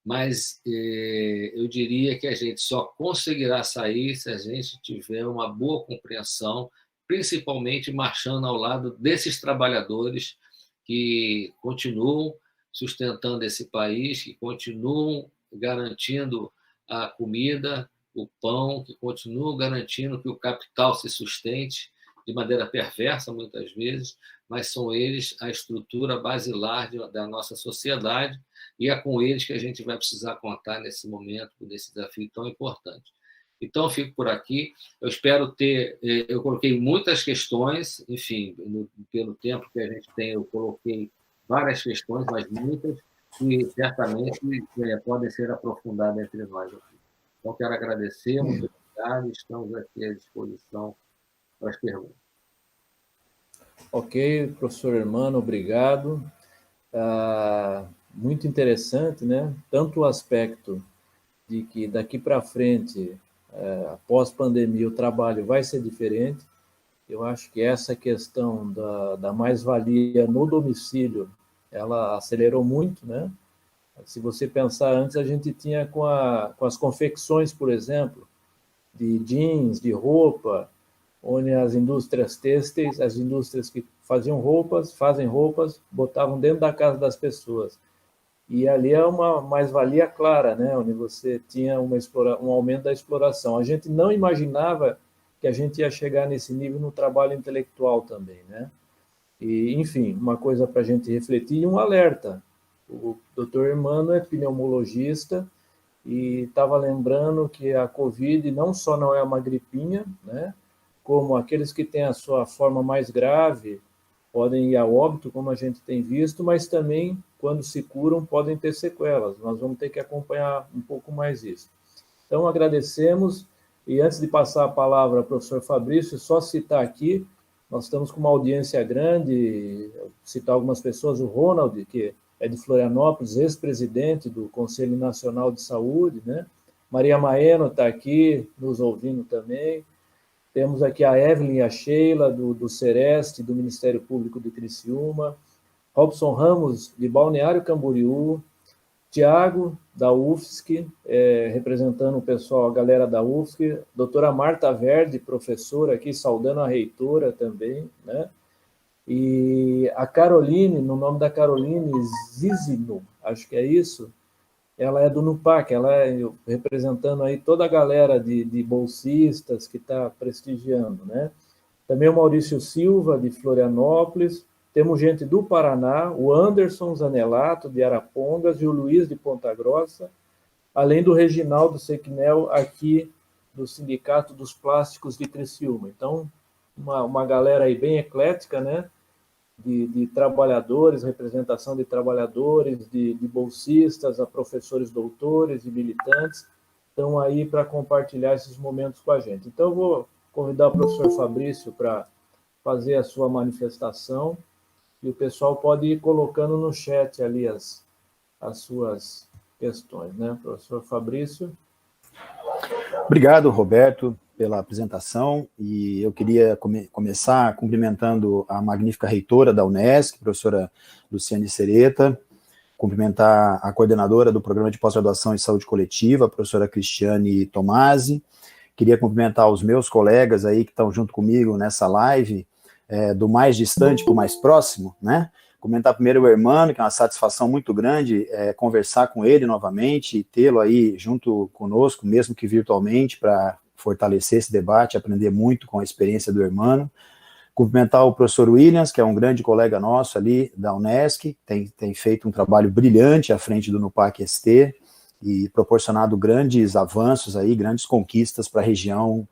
mas eu diria que a gente só conseguirá sair se a gente tiver uma boa compreensão, principalmente marchando ao lado desses trabalhadores que continuam sustentando esse país, que continuam garantindo a comida, o pão, que continuam garantindo que o capital se sustente de maneira perversa, muitas vezes, mas são eles a estrutura basilar da nossa sociedade, e é com eles que a gente vai precisar contar nesse momento, nesse desafio tão importante. Então, eu fico por aqui. Eu espero ter... Eu coloquei muitas questões, enfim, pelo tempo que a gente tem, eu coloquei várias questões, mas muitas, que certamente podem ser aprofundadas entre nós aqui. Então, quero agradecer, muito obrigado, e estamos aqui à disposição para as perguntas. Ok, professor Hermano, obrigado. Muito interessante, né? Tanto o aspecto de que daqui para frente, após pandemia, o trabalho vai ser diferente. Eu acho que essa questão da mais-valia no domicílio, ela acelerou muito, né? Se você pensar, antes a gente tinha com as confecções, por exemplo, de jeans, de roupa, onde as indústrias têxteis, as indústrias que fazem roupas, botavam dentro da casa das pessoas. E ali é uma mais-valia clara, né? Onde você tinha um aumento da exploração. A gente não imaginava que a gente ia chegar nesse nível no trabalho intelectual também, né? E, enfim, uma coisa para a gente refletir e um alerta. O doutor Hermano é pneumologista e estava lembrando que a Covid não só não é uma gripinha, né? Como aqueles que têm a sua forma mais grave podem ir a óbito, como a gente tem visto, mas também, quando se curam, podem ter sequelas. Nós vamos ter que acompanhar um pouco mais isso. Então, agradecemos, e antes de passar a palavra ao professor Fabrício, só citar aqui, nós estamos com uma audiência grande, citar algumas pessoas, o Ronald, que é de Florianópolis, ex-presidente do Conselho Nacional de Saúde, né? Maria Maeno está aqui, nos ouvindo também. Temos aqui a Evelyn e a Sheila, do Sereste, do Ministério Público de Criciúma, Robson Ramos, de Balneário Camboriú, Tiago, da UFSC, representando o pessoal, a galera da UFSC, doutora Marta Verde, professora aqui, saudando a reitora também, né? E a Caroline, no nome da Caroline Zizino, acho que é isso, ela é do NUPAC, ela é representando aí toda a galera de bolsistas que está prestigiando, né? Também o Maurício Silva, de Florianópolis, temos gente do Paraná, o Anderson Zanelato, de Arapongas, e o Luiz, de Ponta Grossa, além do Reginaldo Sequinel, aqui do Sindicato dos Plásticos de Criciúma. Então, uma galera aí bem eclética, né? De trabalhadores, representação de trabalhadores, de bolsistas, a professores doutores e militantes, estão aí para compartilhar esses momentos com a gente. Então, eu vou convidar o professor Fabrício para fazer a sua manifestação, e o pessoal pode ir colocando no chat ali as suas questões, né, professor Fabrício? Obrigado, Roberto, pela apresentação, e eu queria começar cumprimentando a magnífica reitora da Unesc, professora Luciane Sereta, cumprimentar a coordenadora do Programa de Pós-Graduação em Saúde Coletiva, a professora Cristiane Tomasi. Queria cumprimentar os meus colegas aí que estão junto comigo nessa live, do mais distante para o mais próximo, né? Comentar primeiro o Hermano, que é uma satisfação muito grande conversar com ele novamente e tê-lo aí junto conosco, mesmo que virtualmente, para fortalecer esse debate, aprender muito com a experiência do Hermano. Cumprimentar o professor Williams, que é um grande colega nosso ali da Unesc, tem feito um trabalho brilhante à frente do NUPAC-ST e proporcionado grandes avanços aí, grandes conquistas para a região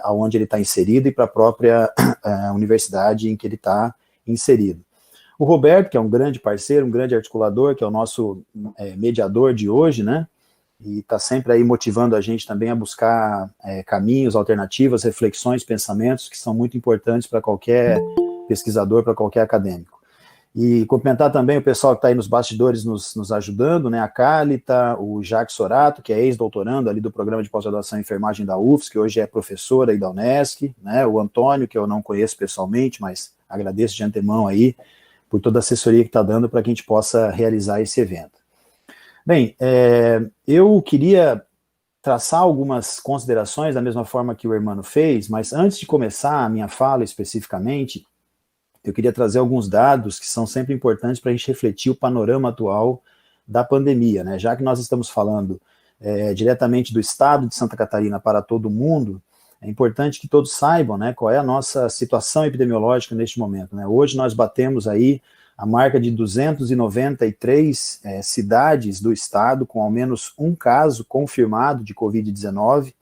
onde ele está inserido e para a própria universidade em que ele está inserido. O Roberto, que é um grande parceiro, um grande articulador, que é o nosso mediador de hoje, né? E está sempre aí motivando a gente também a buscar caminhos, alternativas, reflexões, pensamentos que são muito importantes para qualquer pesquisador, para qualquer acadêmico. E cumprimentar também o pessoal que está aí nos bastidores nos ajudando, né, a Cálita, o Jacques Sorato, que é ex-doutorando ali do programa de pós-graduação em enfermagem da UFSC, que hoje é professor aí da Unesc, né, o Antônio, que eu não conheço pessoalmente, mas agradeço de antemão aí por toda a assessoria que está dando para que a gente possa realizar esse evento. Bem, eu queria traçar algumas considerações da mesma forma que o Hermano fez, mas antes de começar a minha fala especificamente, eu queria trazer alguns dados que são sempre importantes para a gente refletir o panorama atual da pandemia, né? Já que nós estamos falando diretamente do estado de Santa Catarina para todo o mundo, é importante que todos saibam, né, qual é a nossa situação epidemiológica neste momento, né? Hoje nós batemos aí a marca de 293 cidades do estado com ao menos um caso confirmado de Covid-19,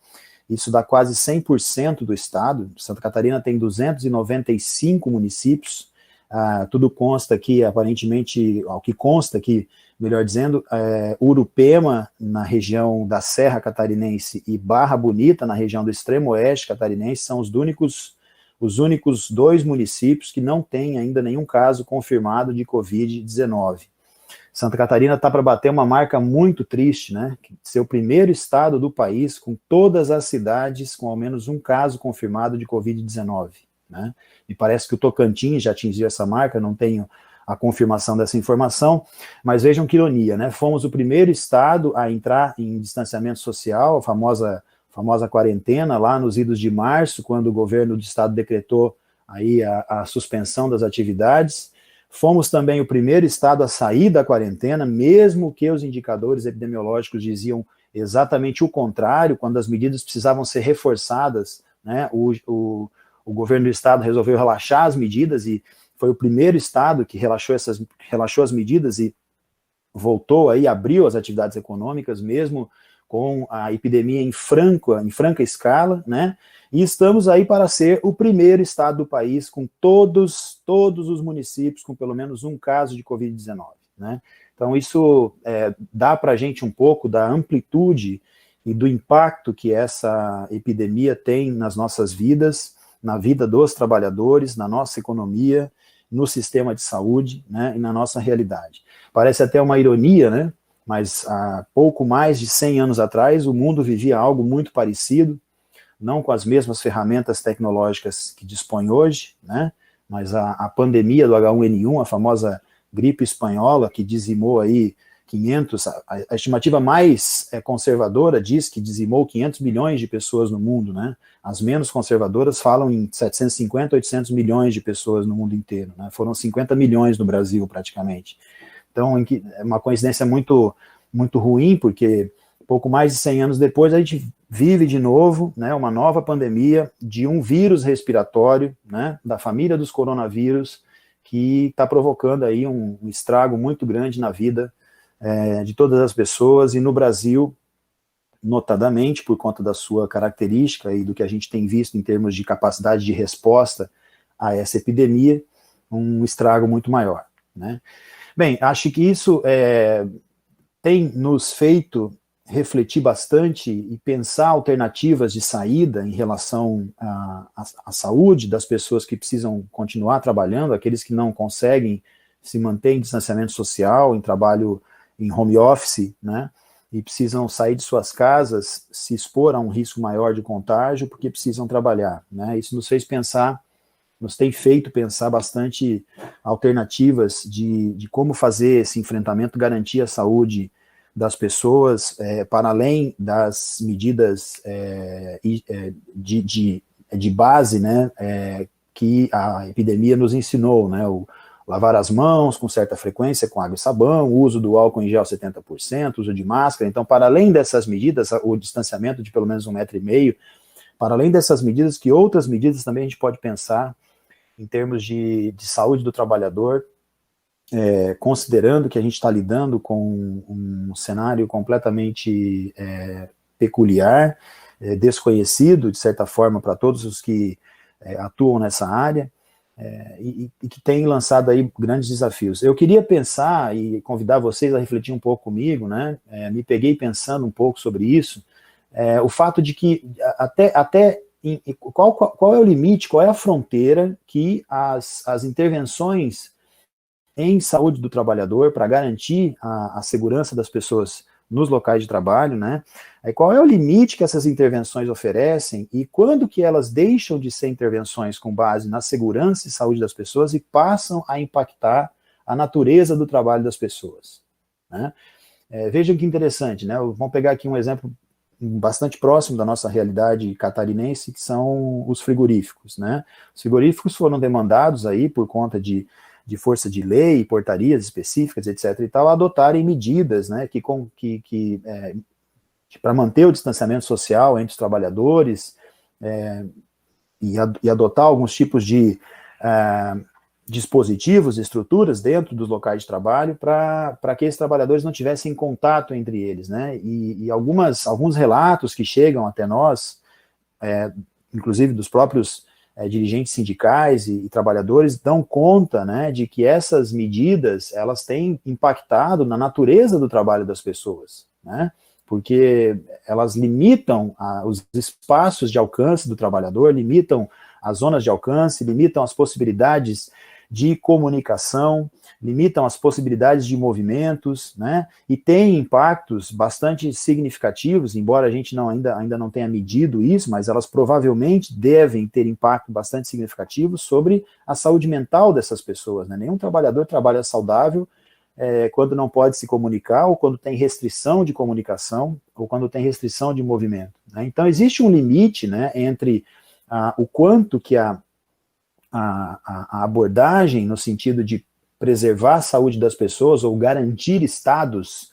isso dá quase 100% do estado. Santa Catarina tem 295 municípios, tudo consta aqui, aparentemente, ao que consta aqui, melhor dizendo, Urupema, na região da Serra Catarinense, e Barra Bonita, na região do extremo oeste catarinense, são os únicos 2 municípios que não têm ainda nenhum caso confirmado de Covid-19. Santa Catarina está para bater uma marca muito triste, né? Ser o primeiro estado do país com todas as cidades com ao menos um caso confirmado de Covid-19, né? Me parece que o Tocantins já atingiu essa marca, não tenho a confirmação dessa informação, mas vejam que ironia, né? Fomos o primeiro estado a entrar em distanciamento social, a famosa quarentena, lá nos idos de março, quando o governo do estado decretou aí a suspensão das atividades. Fomos também o primeiro estado a sair da quarentena, mesmo que os indicadores epidemiológicos diziam exatamente o contrário, quando as medidas precisavam ser reforçadas, né? O governo do estado resolveu relaxar as medidas e foi o primeiro estado que relaxou as medidas e voltou aí, abriu as atividades econômicas, mesmo com a epidemia em franca escala, né? E estamos aí para ser o primeiro estado do país com todos os municípios com pelo menos um caso de Covid-19, né? Então isso dá para a gente um pouco da amplitude e do impacto que essa epidemia tem nas nossas vidas, na vida dos trabalhadores, na nossa economia, no sistema de saúde, né, e na nossa realidade. Parece até uma ironia, né? Mas há pouco mais de 100 anos atrás, o mundo vivia algo muito parecido, não com as mesmas ferramentas tecnológicas que dispõe hoje, né? Mas a pandemia do H1N1, a famosa gripe espanhola, que dizimou aí 500, a estimativa mais conservadora diz que dizimou 500 milhões de pessoas no mundo, né? As menos conservadoras falam em 750, 800 milhões de pessoas no mundo inteiro, né? Foram 50 milhões no Brasil, praticamente. Então, é uma coincidência muito, muito ruim, porque pouco mais de 100 anos depois a gente vive de novo, né, uma nova pandemia de um vírus respiratório, né, da família dos coronavírus, que está provocando aí um estrago muito grande na vida de todas as pessoas, e no Brasil, notadamente, por conta da sua característica e do que a gente tem visto em termos de capacidade de resposta a essa epidemia, um estrago muito maior, né. Bem, acho que isso tem nos feito refletir bastante e pensar alternativas de saída em relação à saúde das pessoas que precisam continuar trabalhando, aqueles que não conseguem se manter em distanciamento social, em trabalho em home office, né, e precisam sair de suas casas, se expor a um risco maior de contágio, porque precisam trabalhar, né. Isso nos tem feito pensar bastante alternativas de como fazer esse enfrentamento, garantir a saúde das pessoas, para além das medidas de base, né, que a epidemia nos ensinou, né, o lavar as mãos com certa frequência com água e sabão, o uso do álcool em gel 70%, uso de máscara. Então, para além dessas medidas, o distanciamento de pelo menos 1,5 metro, para além dessas medidas, que outras medidas também a gente pode pensar em termos de saúde do trabalhador, considerando que a gente está lidando com um cenário completamente peculiar, desconhecido, de certa forma, para todos os que atuam nessa área, e que tem lançado aí grandes desafios. Eu queria pensar e convidar vocês a refletir um pouco comigo, né? Me peguei pensando um pouco sobre isso, o fato de que qual é o limite, qual é a fronteira que as intervenções em saúde do trabalhador para garantir a segurança das pessoas nos locais de trabalho, né? Qual é o limite que essas intervenções oferecem e quando que elas deixam de ser intervenções com base na segurança e saúde das pessoas e passam a impactar a natureza do trabalho das pessoas, né? Vejam que interessante, né? Vamos pegar aqui um exemplo bastante próximo da nossa realidade catarinense, que são os frigoríficos, né? Os frigoríficos foram demandados aí por conta de força de lei, portarias específicas, etc. e tal, adotarem medidas, né, que para manter o distanciamento social entre os trabalhadores e adotar alguns tipos de dispositivos, estruturas dentro dos locais de trabalho para que esses trabalhadores não tivessem contato entre eles, né, e alguns relatos que chegam até nós, inclusive dos próprios dirigentes sindicais e trabalhadores, dão conta, né, de que essas medidas, elas têm impactado na natureza do trabalho das pessoas, né, porque elas limitam os espaços de alcance do trabalhador, limitam as zonas de alcance, limitam as possibilidades de comunicação, limitam as possibilidades de movimentos, né, e tem impactos bastante significativos, embora a gente ainda não tenha medido isso, mas elas provavelmente devem ter impacto bastante significativo sobre a saúde mental dessas pessoas, né. Nenhum trabalhador trabalha saudável quando não pode se comunicar, ou quando tem restrição de comunicação, ou quando tem restrição de movimento, né. Então existe um limite, né, entre o quanto que a abordagem no sentido de preservar a saúde das pessoas ou garantir estados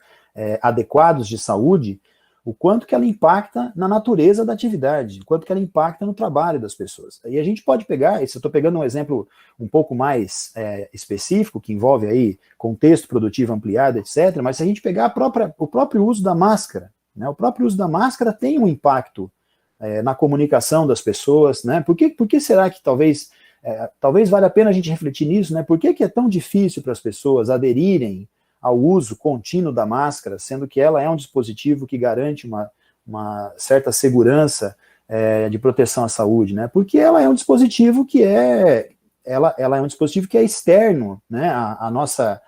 adequados de saúde, o quanto que ela impacta na natureza da atividade, o quanto que ela impacta no trabalho das pessoas. E a gente pode pegar, isso eu estou pegando um exemplo um pouco mais específico, que envolve aí contexto produtivo ampliado, etc., mas se a gente pegar o próprio uso da máscara, né, o próprio uso da máscara tem um impacto na comunicação das pessoas, né? Por que será que talvez valha a pena a gente refletir nisso, né? Por que é tão difícil para as pessoas aderirem ao uso contínuo da máscara, sendo que ela é um dispositivo que garante uma certa segurança de proteção à saúde, né? Porque ela é um dispositivo que ela é um dispositivo que é externo, né? A nossa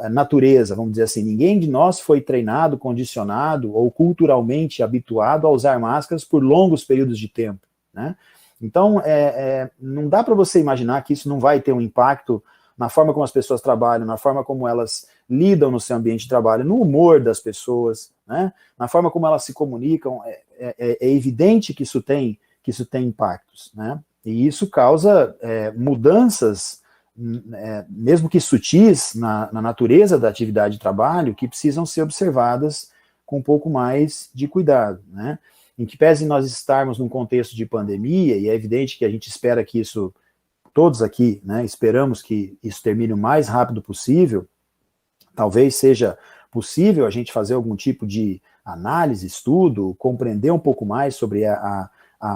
natureza, vamos dizer assim. Ninguém de nós foi treinado, condicionado ou culturalmente habituado a usar máscaras por longos períodos de tempo, né? Então, não dá para você imaginar que isso não vai ter um impacto na forma como as pessoas trabalham, na forma como elas lidam no seu ambiente de trabalho, no humor das pessoas, né? Na forma como elas se comunicam. É evidente que isso tem impactos, né? E isso causa mudanças, mesmo que sutis, na natureza da atividade de trabalho, que precisam ser observadas com um pouco mais de cuidado, né? Em que pese nós estarmos num contexto de pandemia, e é evidente que a gente espera que isso, todos aqui, né, esperamos que isso termine o mais rápido possível, talvez seja possível a gente fazer algum tipo de análise, estudo, compreender um pouco mais sobre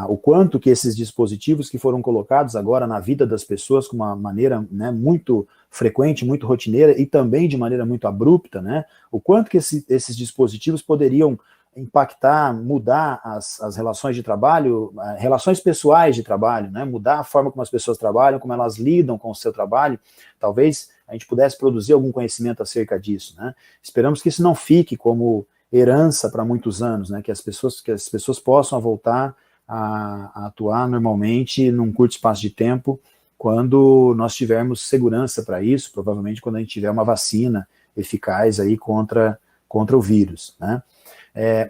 o quanto que esses dispositivos que foram colocados agora na vida das pessoas com uma maneira, né, muito frequente, muito rotineira e também de maneira muito abrupta, né, o quanto que esses dispositivos poderiam impactar, mudar as relações de trabalho, relações pessoais de trabalho, né, mudar a forma como as pessoas trabalham, como elas lidam com o seu trabalho. Talvez a gente pudesse produzir algum conhecimento acerca disso, né. Esperamos que isso não fique como herança para muitos anos, né, que as pessoas possam voltar a atuar normalmente num curto espaço de tempo, quando nós tivermos segurança para isso, provavelmente quando a gente tiver uma vacina eficaz aí contra o vírus, né.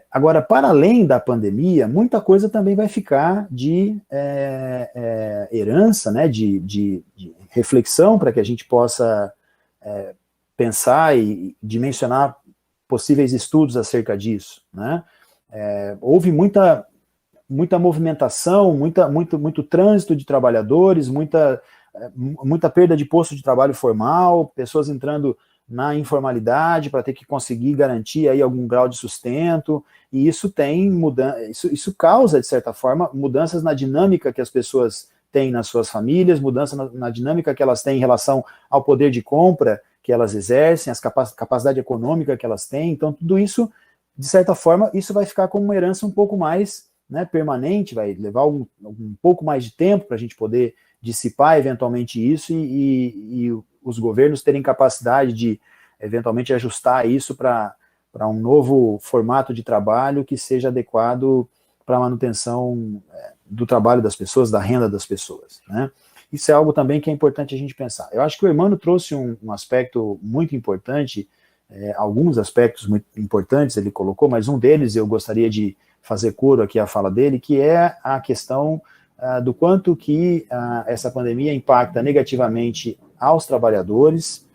Agora, para além da pandemia, muita coisa também vai ficar de herança, né, de reflexão, para que a gente possa pensar e dimensionar possíveis estudos acerca disso, né. Houve muita muita movimentação, muito trânsito de trabalhadores, muita perda de posto de trabalho formal, pessoas entrando na informalidade para ter que conseguir garantir aí algum grau de sustento, e isso isso causa, de certa forma, mudanças na dinâmica que as pessoas têm nas suas famílias, mudança na dinâmica que elas têm em relação ao poder de compra que elas exercem, capacidade econômica que elas têm. Então, tudo isso, de certa forma, isso vai ficar como uma herança um pouco mais, né, permanente, vai levar um pouco mais de tempo para a gente poder dissipar eventualmente isso e os governos terem capacidade de eventualmente ajustar isso para um novo formato de trabalho que seja adequado para a manutenção do trabalho das pessoas, da renda das pessoas, né? Isso é algo também que é importante a gente pensar. Eu acho que o Hermano trouxe um aspecto muito importante, alguns aspectos muito importantes ele colocou, mas um deles eu gostaria de fazer coro aqui à fala dele, que é a questão do quanto que essa pandemia impacta negativamente aos trabalhadores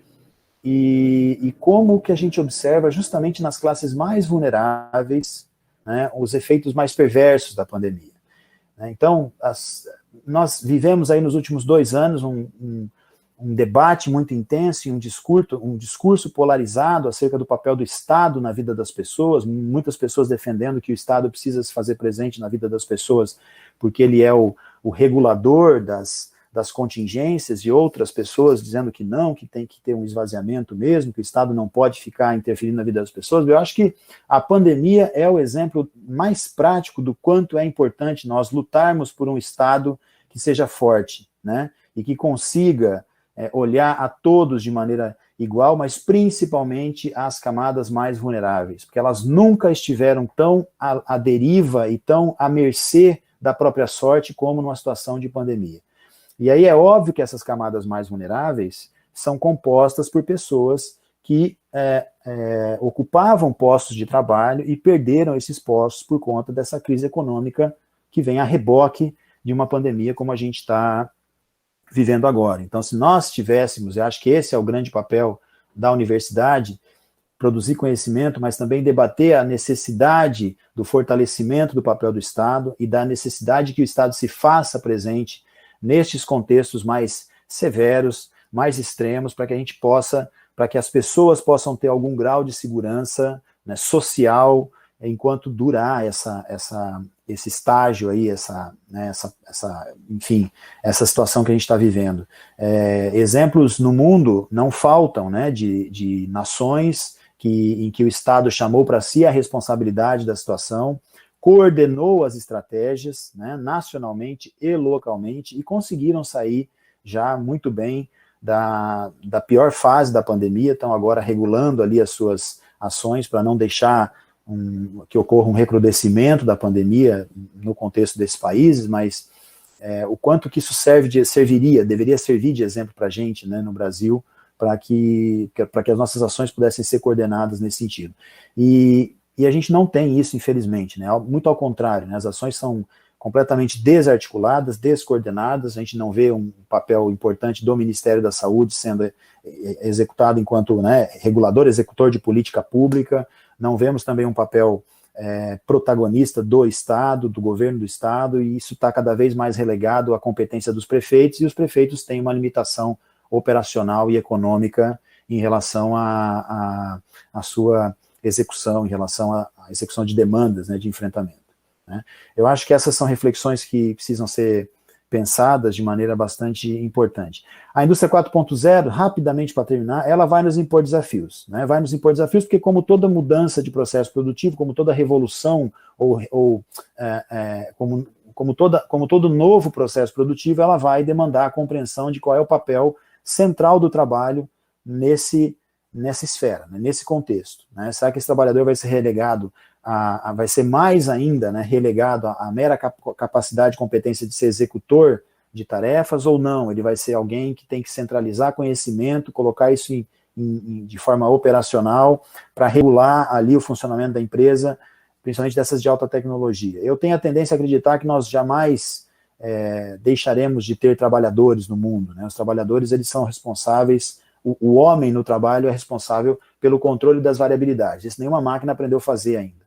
e como que a gente observa justamente nas classes mais vulneráveis, né, os efeitos mais perversos da pandemia. Então, nós vivemos aí nos últimos 2 anos um debate muito intenso e um discurso polarizado acerca do papel do Estado na vida das pessoas, muitas pessoas defendendo que o Estado precisa se fazer presente na vida das pessoas porque ele é o regulador das contingências, e outras pessoas dizendo que não, que tem que ter um esvaziamento mesmo, que o Estado não pode ficar interferindo na vida das pessoas. Eu acho que a pandemia é o exemplo mais prático do quanto é importante nós lutarmos por um Estado que seja forte, né, e que consiga olhar a todos de maneira igual, mas principalmente às camadas mais vulneráveis, porque elas nunca estiveram tão à deriva e tão à mercê da própria sorte como numa situação de pandemia. E aí é óbvio que essas camadas mais vulneráveis são compostas por pessoas que ocupavam postos de trabalho e perderam esses postos por conta dessa crise econômica que vem a reboque de uma pandemia como a gente está vivendo agora. Então, se nós tivéssemos, eu acho que esse é o grande papel da universidade, produzir conhecimento, mas também debater a necessidade do fortalecimento do papel do Estado e da necessidade que o Estado se faça presente nestes contextos mais severos, mais extremos, para que a gente possa, para que as pessoas possam ter algum grau de segurança, né, social, enquanto durar esse estágio aí, enfim, essa situação que a gente está vivendo. Exemplos no mundo não faltam, né, de nações em que o Estado chamou para si a responsabilidade da situação, coordenou as estratégias, né, nacionalmente e localmente, e conseguiram sair já muito bem da pior fase da pandemia, estão agora regulando ali as suas ações para não deixar que ocorra um recrudescimento da pandemia no contexto desses países, mas o quanto que isso deveria servir de exemplo para a gente, né, no Brasil, para que as nossas ações pudessem ser coordenadas nesse sentido. E a gente não tem isso, infelizmente, né? Muito ao contrário, né? As ações são completamente desarticuladas, descoordenadas, a gente não vê um papel importante do Ministério da Saúde sendo executado enquanto, né, regulador, executor de política pública, não vemos também um papel protagonista do Estado, do governo do Estado, e isso está cada vez mais relegado à competência dos prefeitos, e os prefeitos têm uma limitação operacional e econômica em relação à sua execução, em relação à execução de demandas, né, de enfrentamento, né. Eu acho que essas são reflexões que precisam ser pensadas de maneira bastante importante. A indústria 4.0, rapidamente para terminar, ela vai nos impor desafios, né, vai nos impor desafios porque, como toda mudança de processo produtivo, como toda revolução, como todo novo processo produtivo, ela vai demandar a compreensão de qual é o papel central do trabalho nessa esfera, né, nesse contexto, né. Será que esse trabalhador vai ser relegado, vai ser mais ainda, né, relegado à mera capacidade e competência de ser executor de tarefas, ou não? Ele vai ser alguém que tem que centralizar conhecimento, colocar isso de forma operacional, para regular ali o funcionamento da empresa, principalmente dessas de alta tecnologia. Eu tenho a tendência a acreditar que nós jamais deixaremos de ter trabalhadores no mundo, né. Os trabalhadores, eles são responsáveis. O homem no trabalho é responsável pelo controle das variabilidades. Isso nenhuma máquina aprendeu a fazer ainda.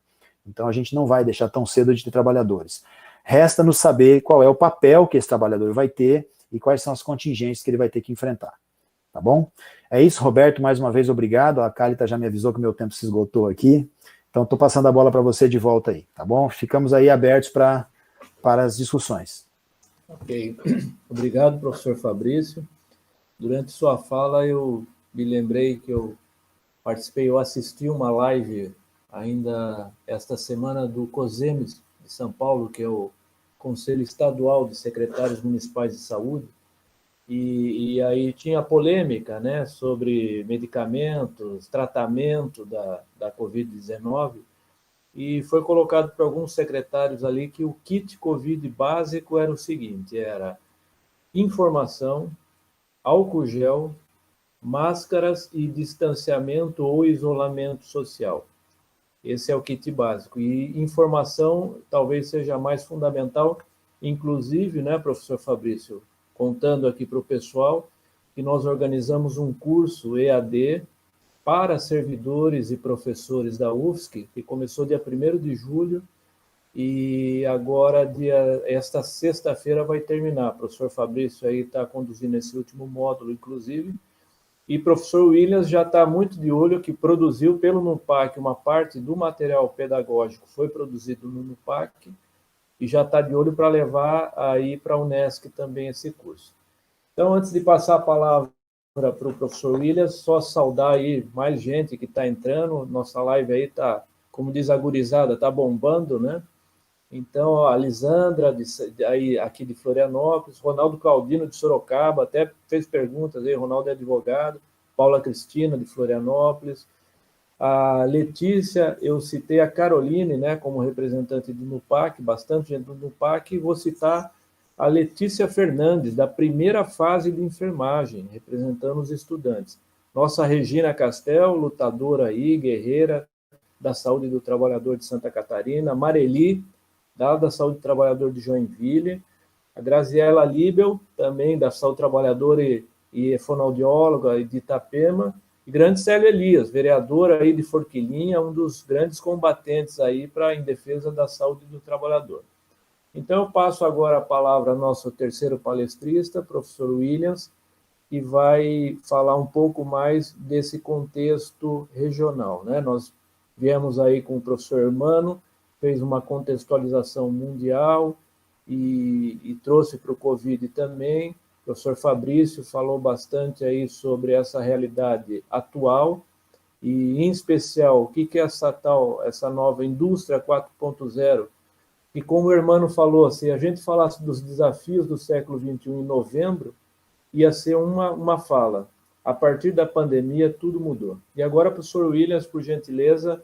Então, a gente não vai deixar tão cedo de ter trabalhadores. Resta-nos saber qual é o papel que esse trabalhador vai ter e quais são as contingências que ele vai ter que enfrentar. Tá bom? É isso, Roberto, mais uma vez, obrigado. A Cálita já me avisou que meu tempo se esgotou aqui, então estou passando a bola para você de volta aí, tá bom? Ficamos aí abertos para as discussões. Ok. Obrigado, professor Fabrício. Durante sua fala, eu me lembrei que eu assisti uma live ainda esta semana do COSEMES de São Paulo, que é o Conselho Estadual de Secretários Municipais de Saúde, e aí tinha polêmica, né, sobre medicamentos, tratamento da Covid-19, e foi colocado por alguns secretários ali que o kit Covid básico era o seguinte, era informação, álcool gel, máscaras e distanciamento ou isolamento social. Esse é o kit básico. E informação talvez seja mais fundamental, inclusive, né, professor Fabrício, contando aqui para o pessoal, que nós organizamos um curso EAD para servidores e professores da UFSC, que começou dia 1º de julho, e agora, esta sexta-feira, vai terminar. O professor Fabrício aí está conduzindo esse último módulo, inclusive, e o professor Williams já está muito de olho, que produziu pelo NUPAC uma parte do material pedagógico, foi produzido no NUPAC, e já está de olho para levar aí para a UNESCO também esse curso. Então, antes de passar a palavra para o professor Williams, só saudar aí mais gente que está entrando, nossa live aí está, como diz a gurizada, está bombando, né? Então, a Lisandra, aqui de Florianópolis, Ronaldo Claudino, de Sorocaba, até fez perguntas aí, Ronaldo é advogado, Paula Cristina, de Florianópolis, a Letícia, eu citei a Caroline, né, como representante do NUPAC, bastante gente do NUPAC, e vou citar a Letícia Fernandes, da primeira fase de enfermagem, representando os estudantes. Nossa Regina Castel, lutadora aí, guerreira da Saúde do Trabalhador de Santa Catarina, Mareli, da Saúde do Trabalhador de Joinville, a Graziela Libel, também da Saúde do Trabalhador e fonoaudióloga de Itapema, e grande Célia Elias, vereadora aí de Forquilinha, um dos grandes combatentes aí em defesa da saúde do trabalhador. Então, eu passo agora a palavra ao nosso terceiro palestrista, professor Williams, que vai falar um pouco mais desse contexto regional, né? Nós viemos aí com o professor Hermano, fez uma contextualização mundial e trouxe para o Covid também. O professor Fabrício falou bastante aí sobre essa realidade atual e, em especial, o que é essa nova indústria 4.0, e como o Hermano falou, se a gente falasse dos desafios do século XXI em novembro, ia ser uma fala. A partir da pandemia, tudo mudou. E agora, professor Williams, por gentileza,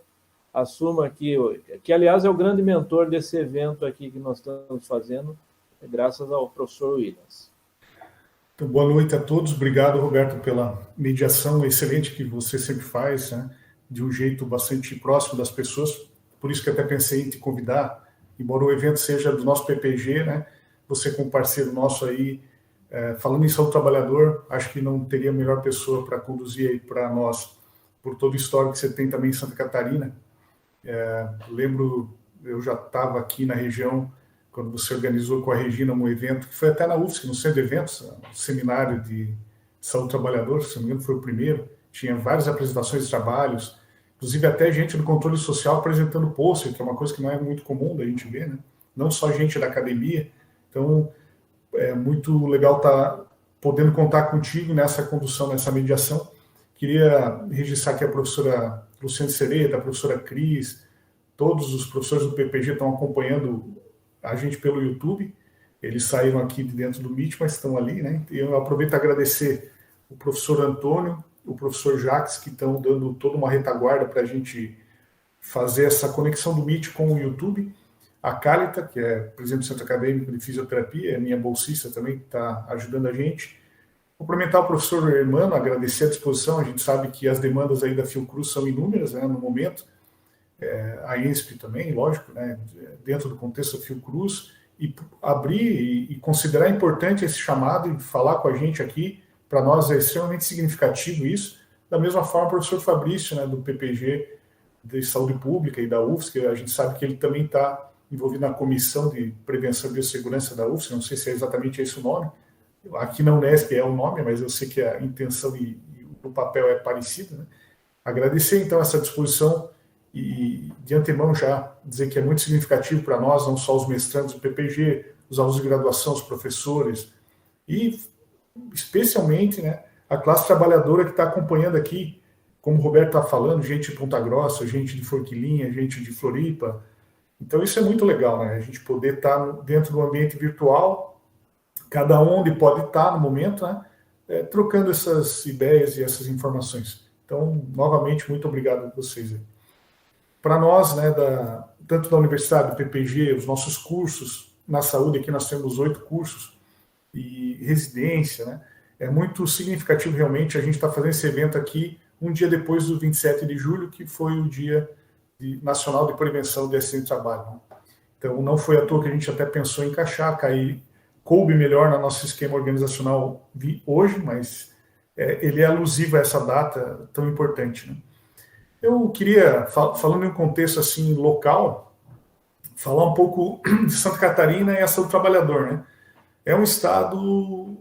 assuma aqui, que aliás é o grande mentor desse evento aqui que nós estamos fazendo, graças ao professor Williams. Então, boa noite a todos. Obrigado, Roberto, pela mediação excelente que você sempre faz, né, de um jeito bastante próximo das pessoas. Por isso que até pensei em te convidar, embora o evento seja do nosso PPG, né, você como parceiro nosso aí, falando em saúde do trabalhador, acho que não teria melhor pessoa para conduzir aí para nós, por todo o histórico que você tem também em Santa Catarina. Lembro, eu já estava aqui na região quando você organizou com a Regina um evento, que foi até na UFSC, no centro de eventos, um seminário de saúde do trabalhador, se não me engano foi o primeiro, tinha várias apresentações de trabalhos, inclusive até gente do controle social apresentando pôster, que é uma coisa que não é muito comum da gente ver, né? Não só gente da academia. Então, é muito legal estar podendo contar contigo nessa condução, nessa mediação. Queria registrar aqui a professora Luciane Sereta, a professora Cris, todos os professores do PPG estão acompanhando a gente pelo YouTube. Eles saíram aqui de dentro do Meet, mas estão ali, né? E eu aproveito para agradecer o professor Antônio, o professor Jacques, que estão dando toda uma retaguarda para a gente fazer essa conexão do Meet com o YouTube. A Cálita, que é presidente do Centro Acadêmico de Fisioterapia, é minha bolsista também, que está ajudando a gente. Cumprimentar o professor Hermano, agradecer a disposição. A gente sabe que as demandas aí da Fiocruz são inúmeras, né, no momento. A INSP também, lógico, né, dentro do contexto da Fiocruz, e abrir e considerar importante esse chamado e falar com a gente aqui. Para nós é extremamente significativo isso. Da mesma forma, o professor Fabrício, né, do PPG de Saúde Pública e da UFSC, a gente sabe que ele também está envolvido na Comissão de Prevenção e Biossegurança da UFSC, não sei se é exatamente esse o nome, aqui na Unesp é o nome, mas eu sei que a intenção e o papel é parecido, né? Agradecer, então, essa disposição e, de antemão, já dizer que é muito significativo para nós, não só os mestrandos do PPG, os alunos de graduação, os professores, e, especialmente, né, a classe trabalhadora que está acompanhando aqui, como o Roberto está falando, gente de Ponta Grossa, gente de Forquilinha, gente de Floripa. Então, isso é muito legal, né? A gente poder estar dentro do ambiente virtual, cada um onde pode estar no momento, né? Trocando essas ideias e essas informações. Então, novamente, muito obrigado a vocês. Para nós, né, tanto da Universidade, do PPG, os nossos cursos na saúde, aqui nós temos 8 cursos, e residência, né? É muito significativo, realmente, a gente está fazendo esse evento aqui um dia depois do 27 de julho, que foi o Dia Nacional de Prevenção de Acidente de Trabalho. Né? Então, não foi à toa que a gente até pensou em encaixar, coube melhor no nosso esquema organizacional hoje, mas ele é alusivo a essa data tão importante. Né? Eu queria, falando em um contexto assim local, falar um pouco de Santa Catarina e a saúde do trabalhador. Né? É um estado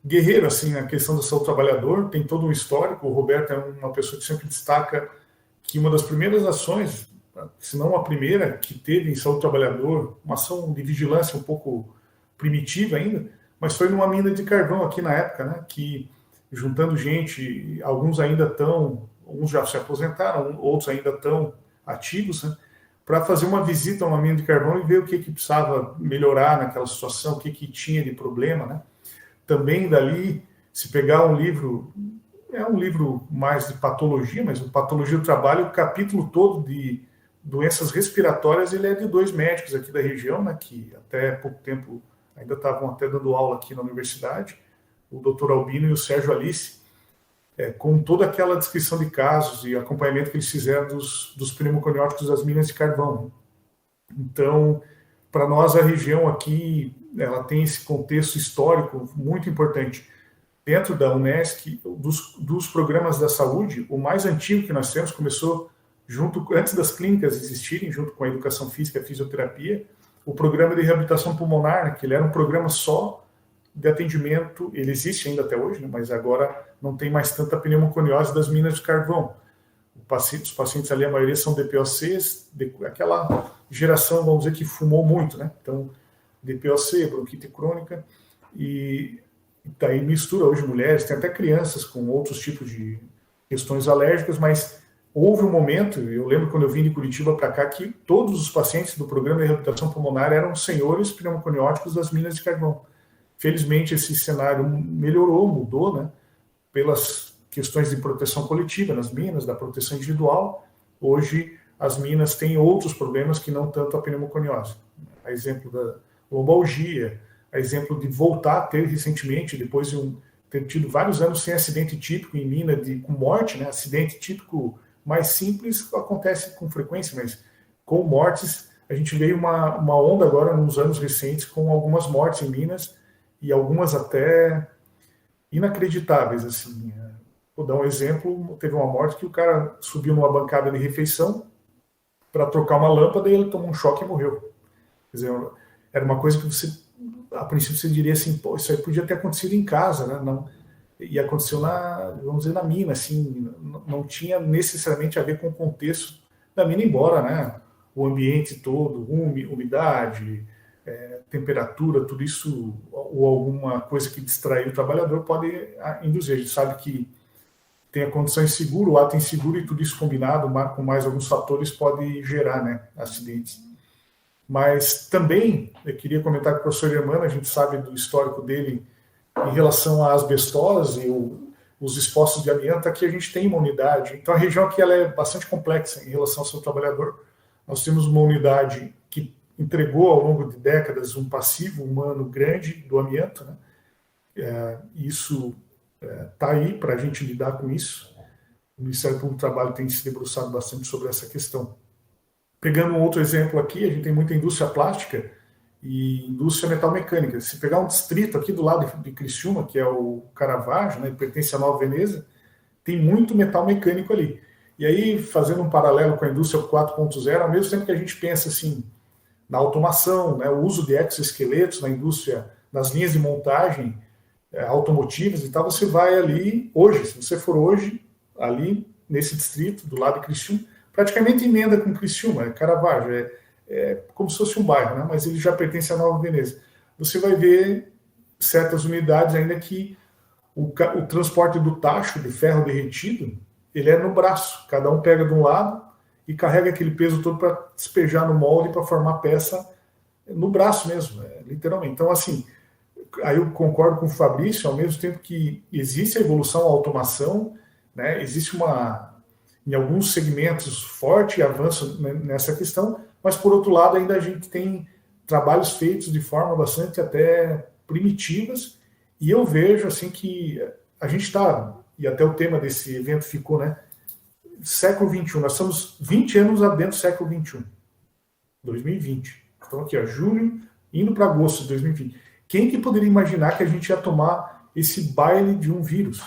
guerreiro, assim, a questão da saúde do trabalhador, tem todo um histórico. O Roberto é uma pessoa que sempre destaca que uma das primeiras ações, se não a primeira, que teve em saúde do trabalhador, uma ação de vigilância um pouco primitiva ainda, mas foi numa mina de carvão aqui na época, né, que juntando gente, alguns já se aposentaram, outros ainda estão ativos, né, para fazer uma visita a uma mina de carvão e ver o que precisava melhorar naquela situação, o que tinha de problema, né. Também dali, se pegar um livro, é um livro mais de patologia, mas o Patologia do Trabalho, o capítulo todo de doenças respiratórias, ele é de 2 médicos aqui da região, né, que até pouco tempo ainda estavam até dando aula aqui na universidade, o Dr. Albino e o Sérgio Alice, com toda aquela descrição de casos e acompanhamento que eles fizeram dos pneumoconióticos das minas de carvão. Então, para nós, a região aqui, ela tem esse contexto histórico muito importante. Dentro da Unesc, dos programas da saúde, o mais antigo que nós temos começou antes das clínicas existirem, junto com a educação física e a fisioterapia, o programa de reabilitação pulmonar, né, que ele era um programa só de atendimento, ele existe ainda até hoje, né, mas agora não tem mais tanta pneumoconiose das minas de carvão. Os pacientes ali, a maioria são DPOCs, aquela geração, vamos dizer, que fumou muito, né? Então, DPOC, bronquite crônica, e daí mistura hoje mulheres, tem até crianças com outros tipos de questões alérgicas, mas houve um momento, eu lembro quando eu vim de Curitiba para cá, que todos os pacientes do programa de reabilitação pulmonar eram senhores pneumoconióticos das minas de carvão. Felizmente, esse cenário mudou, né? Pelas questões de proteção coletiva nas minas, da proteção individual. Hoje, as minas têm outros problemas que não tanto a pneumoconiose. A exemplo da lombalgia, a exemplo de voltar a ter recentemente, depois de ter tido vários anos sem acidente típico em mina com morte, né? Acidente típico mais simples acontece com frequência, mas com mortes, a gente veio uma onda agora nos anos recentes com algumas mortes em minas e algumas até inacreditáveis, assim. Vou dar um exemplo, teve uma morte que o cara subiu numa bancada de refeição para trocar uma lâmpada e ele tomou um choque e morreu. Quer dizer, era uma coisa que você, a princípio, você diria assim, pô, isso aí podia ter acontecido em casa, né? Não, e aconteceu vamos dizer, na mina, assim, não tinha necessariamente a ver com o contexto da mina, embora, né, o ambiente todo, umidade, temperatura, tudo isso, ou alguma coisa que distraiu o trabalhador pode induzir. A gente sabe que tem a condição insegura, o ato inseguro, e tudo isso combinado com mais alguns fatores pode gerar, né, acidentes. Mas também, eu queria comentar com o professor Hermano, a gente sabe do histórico dele em relação à asbestose e os expostos de amianto, aqui a gente tem uma unidade. Então, a região aqui ela é bastante complexa em relação ao seu trabalhador. Nós temos uma unidade que entregou ao longo de décadas um passivo humano grande do amianto, né? Isso está aí para a gente lidar com isso. O Ministério Público do Trabalho tem se debruçado bastante sobre essa questão. Pegando um outro exemplo aqui, a gente tem muita indústria plástica e indústria metalmecânica. Se pegar um distrito aqui do lado de Criciúma, que é o Caravaggio, né, que pertence à Nova Veneza, tem muito metal mecânico ali. E aí, fazendo um paralelo com a indústria 4.0, ao mesmo tempo que a gente pensa assim, na automação, né, o uso de exoesqueletos na indústria, nas linhas de montagem automotivas e tal, você vai ali, hoje, se você for hoje, ali nesse distrito, do lado de Criciúma, praticamente emenda com Criciúma, é Caravaggio, é como se fosse um bairro, né, mas ele já pertence à Nova Veneza. Você vai ver certas unidades ainda que o transporte do tacho de ferro derretido, ele é no braço, cada um pega de um lado e carrega aquele peso todo para despejar no molde para formar peça no braço mesmo, literalmente. Então, assim, aí eu concordo com o Fabrício, ao mesmo tempo que existe a evolução, a automação, né, existe em alguns segmentos, forte avanço nessa questão, mas, por outro lado, ainda a gente tem trabalhos feitos de forma bastante até primitivas, e eu vejo, assim, que a gente está, e até o tema desse evento ficou, né, século XXI, nós estamos 20 anos dentro do século XXI, 2020. Então, aqui, ó, julho, indo para agosto de 2020. Quem que poderia imaginar que a gente ia tomar esse baile de um vírus?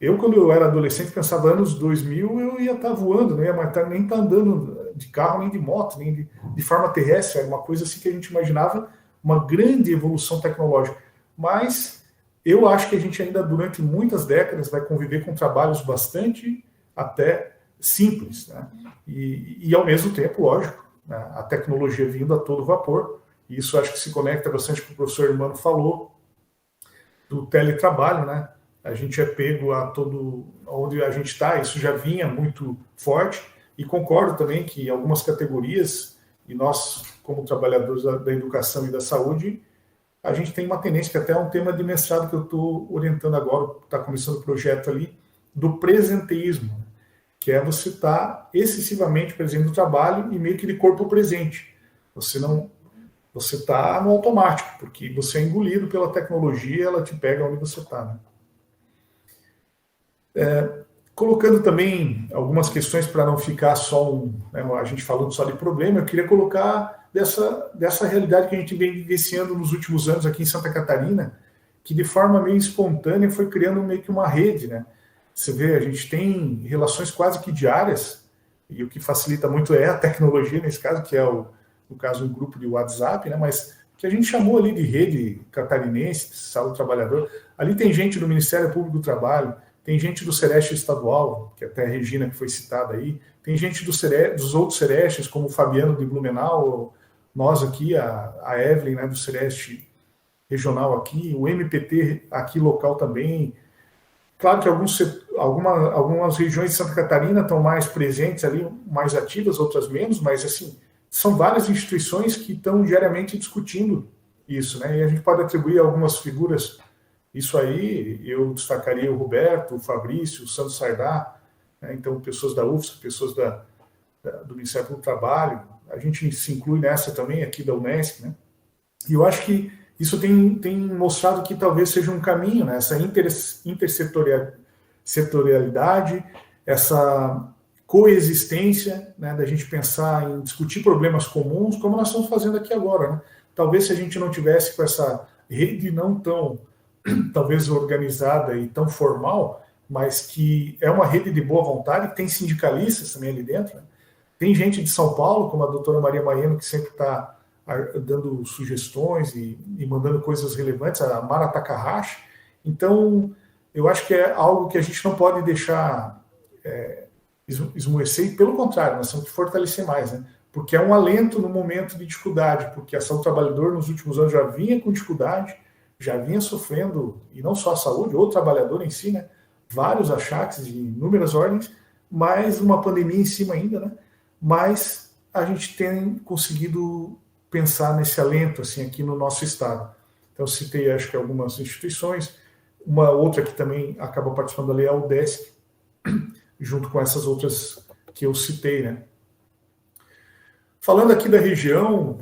Eu, quando eu era adolescente, pensava anos 2000, eu ia estar voando, não ia nem estar andando de carro, nem de moto, nem de forma terrestre. Era uma coisa assim que a gente imaginava uma grande evolução tecnológica. Mas eu acho que a gente ainda, durante muitas décadas, vai conviver com trabalhos bastante até simples, né? E ao mesmo tempo, lógico, né, a tecnologia vindo a todo vapor. E isso acho que se conecta bastante com o que o professor Hermano falou, do teletrabalho, né? A gente é pego a todo onde a gente está, isso já vinha muito forte, e concordo também que algumas categorias, e nós, como trabalhadores da educação e da saúde, a gente tem uma tendência, que até é um tema de mestrado que eu estou orientando agora, está começando o projeto ali, do presenteísmo, que é você estar excessivamente presente no trabalho e meio que de corpo presente. Você está no automático, porque você é engolido pela tecnologia, ela te pega onde você está, né? Colocando também algumas questões para não ficar só a gente falando só de problema, eu queria colocar dessa realidade que a gente vem vivenciando nos últimos anos aqui em Santa Catarina, que de forma meio espontânea foi criando meio que uma rede, né? Você vê, a gente tem relações quase que diárias, e o que facilita muito é a tecnologia, nesse caso, que é no caso um grupo de WhatsApp, né? Mas que a gente chamou ali de rede catarinense, de saúde do trabalhador. Ali tem gente do Ministério Público do Trabalho, tem gente do Sereste Estadual, que até a Regina que foi citada aí, tem gente dos outros Serestes, como o Fabiano de Blumenau, nós aqui, a Evelyn, né, do Sereste Regional aqui, o MPT aqui local também. Claro que algumas regiões de Santa Catarina estão mais presentes ali, mais ativas, outras menos, mas assim, são várias instituições que estão diariamente discutindo isso, né? E a gente pode atribuir algumas figuras. Isso aí, eu destacaria o Roberto, o Fabrício, o Sandro Sardá, né? Então, pessoas da UFSC, pessoas do Ministério do Trabalho, a gente se inclui nessa também, aqui da Unesc, né? E eu acho que isso tem mostrado que talvez seja um caminho, né? Essa intersetorialidade, essa coexistência, né? Da gente pensar em discutir problemas comuns, como nós estamos fazendo aqui agora, né? Talvez se a gente não tivesse com essa rede não tão talvez organizada e tão formal, mas que é uma rede de boa vontade, que tem sindicalistas também ali dentro, né? Tem gente de São Paulo, como a doutora Maria Maiano, que sempre está dando sugestões e mandando coisas relevantes, a Mara Takahashi. Então, eu acho que é algo que a gente não pode deixar esmorecer, e pelo contrário, nós temos que fortalecer mais, né? Porque é um alento no momento de dificuldade, porque a saúde do trabalhador nos últimos anos já vinha com dificuldade, já vinha sofrendo, e não só a saúde, ou o trabalhador em si, né? Vários achaques de inúmeras ordens, mais uma pandemia em cima ainda, né? Mas a gente tem conseguido pensar nesse alento assim aqui no nosso estado. Então, eu citei, acho que algumas instituições, uma outra que também acaba participando ali é a UDESC, junto com essas outras que eu citei, né? Falando aqui da região,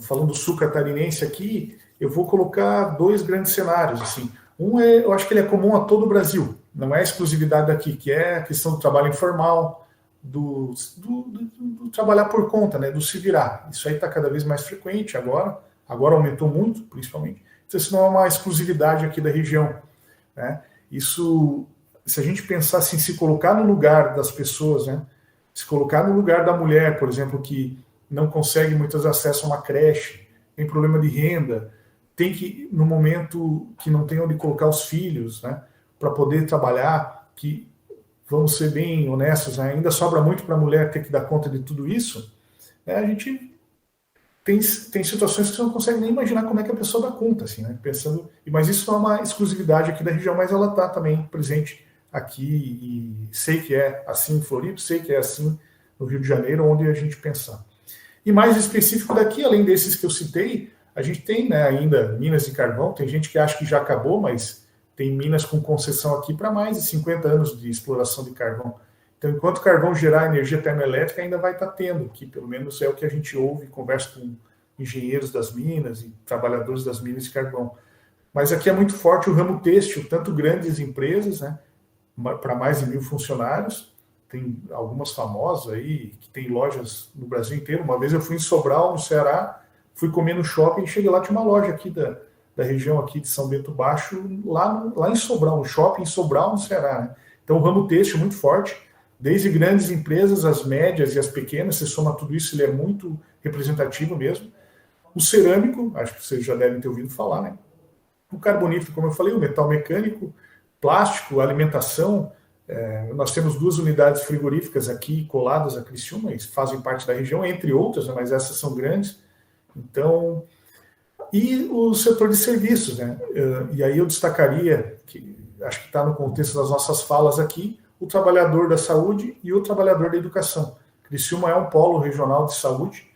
falando do sul catarinense aqui, eu vou colocar dois grandes cenários, assim. Um eu acho que ele é comum a todo o Brasil, não é exclusividade daqui, que é a questão do trabalho informal, do trabalhar por conta, né, do se virar. Isso aí está cada vez mais frequente agora aumentou muito, principalmente. Então, isso não é uma exclusividade aqui da região, né? Isso, se a gente pensar assim, se colocar no lugar das pessoas, né, se colocar no lugar da mulher, por exemplo, que não consegue muitas acesso a uma creche, tem problema de renda, tem que, no momento que não tem onde colocar os filhos, né, para poder trabalhar, que, vamos ser bem honestos, né, ainda sobra muito para a mulher ter que dar conta de tudo isso, né, a gente tem situações que você não consegue nem imaginar como é que a pessoa dá conta, assim, né, pensando, mas isso não é uma exclusividade aqui da região, mas ela está também presente aqui, e sei que é assim em Floripa, sei que é assim no Rio de Janeiro, onde a gente pensar. E mais específico daqui, além desses que eu citei, a gente tem, né, ainda minas de carvão, tem gente que acha que já acabou, mas tem minas com concessão aqui para mais de 50 anos de exploração de carvão. Então, enquanto o carvão gerar energia termoelétrica, ainda vai estar tendo, que pelo menos é o que a gente ouve, conversa com engenheiros das minas e trabalhadores das minas de carvão. Mas aqui é muito forte o ramo têxtil, tanto grandes empresas, né, para mais de 1.000 funcionários, tem algumas famosas aí, que tem lojas no Brasil inteiro. Uma vez eu fui em Sobral, no Ceará, fui comer no shopping e cheguei lá, tinha uma loja aqui da região aqui de São Bento Baixo, lá em Sobral, no shopping em Sobral, no Ceará. Né? Então o ramo têxtil é muito forte, desde grandes empresas, as médias e as pequenas, você soma tudo isso, ele é muito representativo mesmo. O cerâmico, acho que vocês já devem ter ouvido falar, né? O carbonífero, como eu falei, o metal mecânico, plástico, alimentação. Nós temos 2 unidades frigoríficas aqui coladas a Criciúma, e fazem parte da região, entre outras, né, mas essas são grandes. Então, e o setor de serviços, né? E aí eu destacaria, que acho que está no contexto das nossas falas aqui, o trabalhador da saúde e o trabalhador da educação. Criciúma é um polo regional de saúde,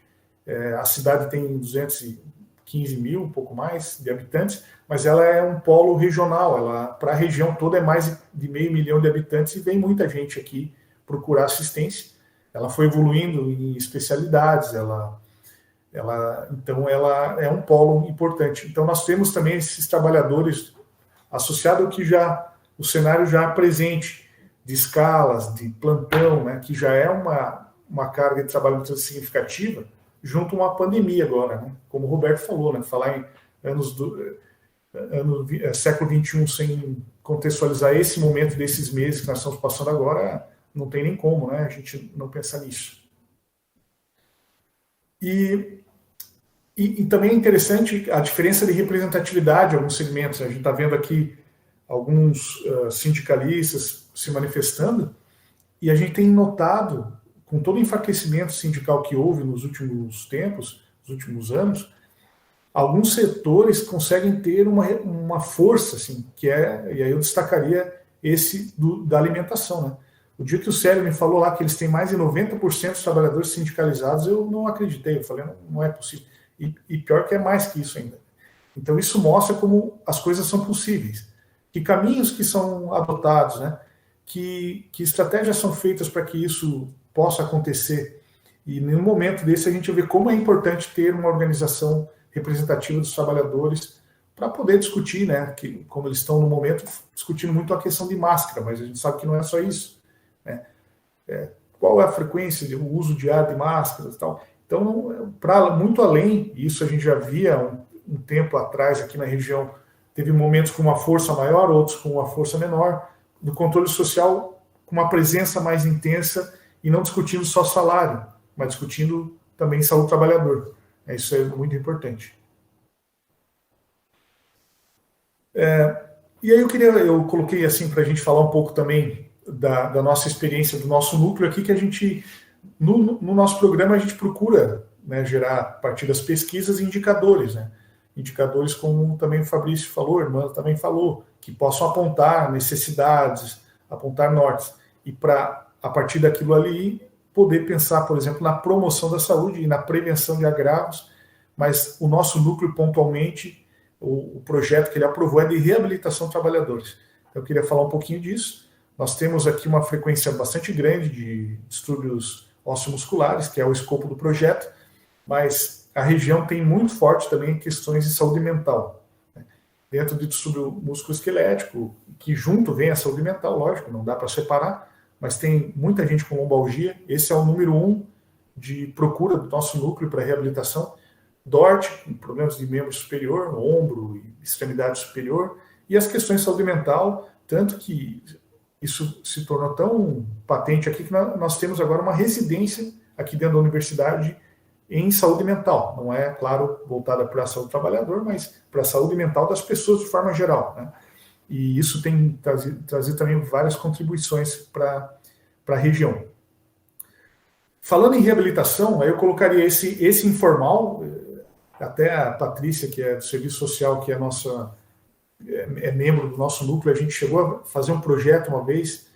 a cidade tem 215 mil, um pouco mais, de habitantes, mas ela é um polo regional, para a região toda é mais de 500 mil de habitantes e vem muita gente aqui procurar assistência. Ela foi evoluindo em especialidades, então ela é um polo importante. Então nós temos também esses trabalhadores associados ao que o cenário já presente, de escalas, de plantão, né, que já é uma carga de trabalho muito significativa, junto a uma pandemia agora, né, como o Roberto falou, né, falar em século XXI sem contextualizar esse momento desses meses que nós estamos passando agora, não tem nem como, né, a gente não pensar nisso. E também é interessante a diferença de representatividade em alguns segmentos. A gente está vendo aqui alguns sindicalistas se manifestando, e a gente tem notado, com todo o enfraquecimento sindical que houve nos últimos tempos, nos últimos anos, alguns setores conseguem ter uma força, assim, e aí eu destacaria esse da alimentação. Né? O dia que o Célio me falou lá que eles têm mais de 90% dos trabalhadores sindicalizados, eu não acreditei, eu falei, não é possível. E pior que é mais que isso ainda. Então isso mostra como as coisas são possíveis, que caminhos que são adotados, né? que estratégias são feitas para que isso possa acontecer. E num momento desse a gente vê como é importante ter uma organização representativa dos trabalhadores para poder discutir, né? Que, como eles estão no momento discutindo muito a questão de máscara, mas a gente sabe que não é só isso. Né? Qual é a frequência do uso diário de máscaras e tal. Então, para muito além, isso a gente já via um tempo atrás aqui na região, teve momentos com uma força maior, outros com uma força menor, do controle social com uma presença mais intensa e não discutindo só salário, mas discutindo também saúde do trabalhador. Isso é muito importante. E aí eu coloquei assim para a gente falar um pouco também da nossa experiência, do nosso núcleo aqui, que a gente, no nosso programa, a gente procura, né, gerar, a partir das pesquisas, indicadores, né? Indicadores como também o Fabrício falou, a irmã também falou, que possam apontar necessidades, apontar nortes, e para, a partir daquilo ali, poder pensar, por exemplo, na promoção da saúde e na prevenção de agravos, mas o nosso núcleo, pontualmente, o projeto que ele aprovou é de reabilitação de trabalhadores. Eu queria falar um pouquinho disso. Nós temos aqui uma frequência bastante grande de distúrbios osteomusculares, que é o escopo do projeto, mas a região tem muito forte também questões de saúde mental. Né? Dentro do distúrbio musculoesquelético, que junto vem a saúde mental, lógico, não dá para separar, mas tem muita gente com lombalgia. Esse é o número 1 de procura do nosso núcleo para reabilitação. DORT, problemas de membro superior, ombro e extremidade superior, e as questões de saúde mental, tanto que isso se tornou tão patente aqui que nós temos agora uma residência aqui dentro da universidade em saúde mental. Não é, claro, voltada para a saúde do trabalhador, mas para a saúde mental das pessoas de forma geral, né? E isso tem trazido também várias contribuições para a região. Falando em reabilitação, aí eu colocaria esse informal, até a Patrícia, que é do Serviço Social, que é membro do nosso núcleo, a gente chegou a fazer um projeto uma vez,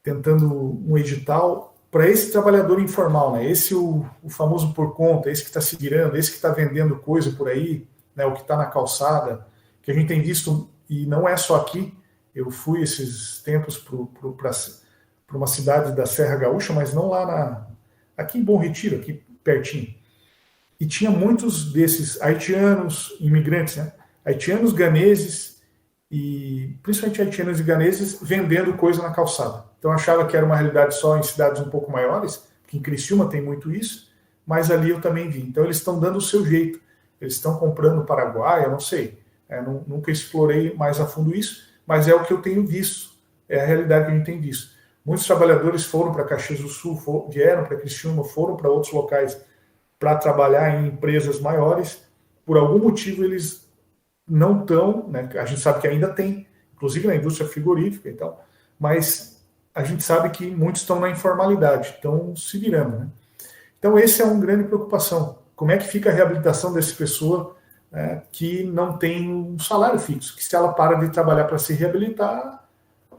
tentando um edital para esse trabalhador informal, né? Esse o famoso por conta, esse que está se virando, esse que está vendendo coisa por aí, né? O que está na calçada, que a gente tem visto, e não é só aqui. Eu fui esses tempos para uma cidade da Serra Gaúcha, mas não lá aqui em Bom Retiro, aqui pertinho. E tinha muitos desses haitianos, imigrantes, né? Haitianos, ganeses, e principalmente haitianos e ganeses, vendendo coisa na calçada. Então eu achava que era uma realidade só em cidades um pouco maiores, que em Criciúma tem muito isso, mas ali eu também vi. Então eles estão dando o seu jeito, eles estão comprando no Paraguai, eu não sei, nunca explorei mais a fundo isso, mas é o que eu tenho visto, é a realidade que a gente tem visto. Muitos trabalhadores foram para Caxias do Sul, vieram para Criciúma, foram para outros locais para trabalhar em empresas maiores. Por algum motivo eles não estão, né? A gente sabe que ainda tem, inclusive na indústria frigorífica e tal, mas a gente sabe que muitos estão na informalidade, estão se virando, né? Então essa é uma grande preocupação. Como é que fica a reabilitação dessa pessoa que não tem um salário fixo, que se ela para de trabalhar para se reabilitar,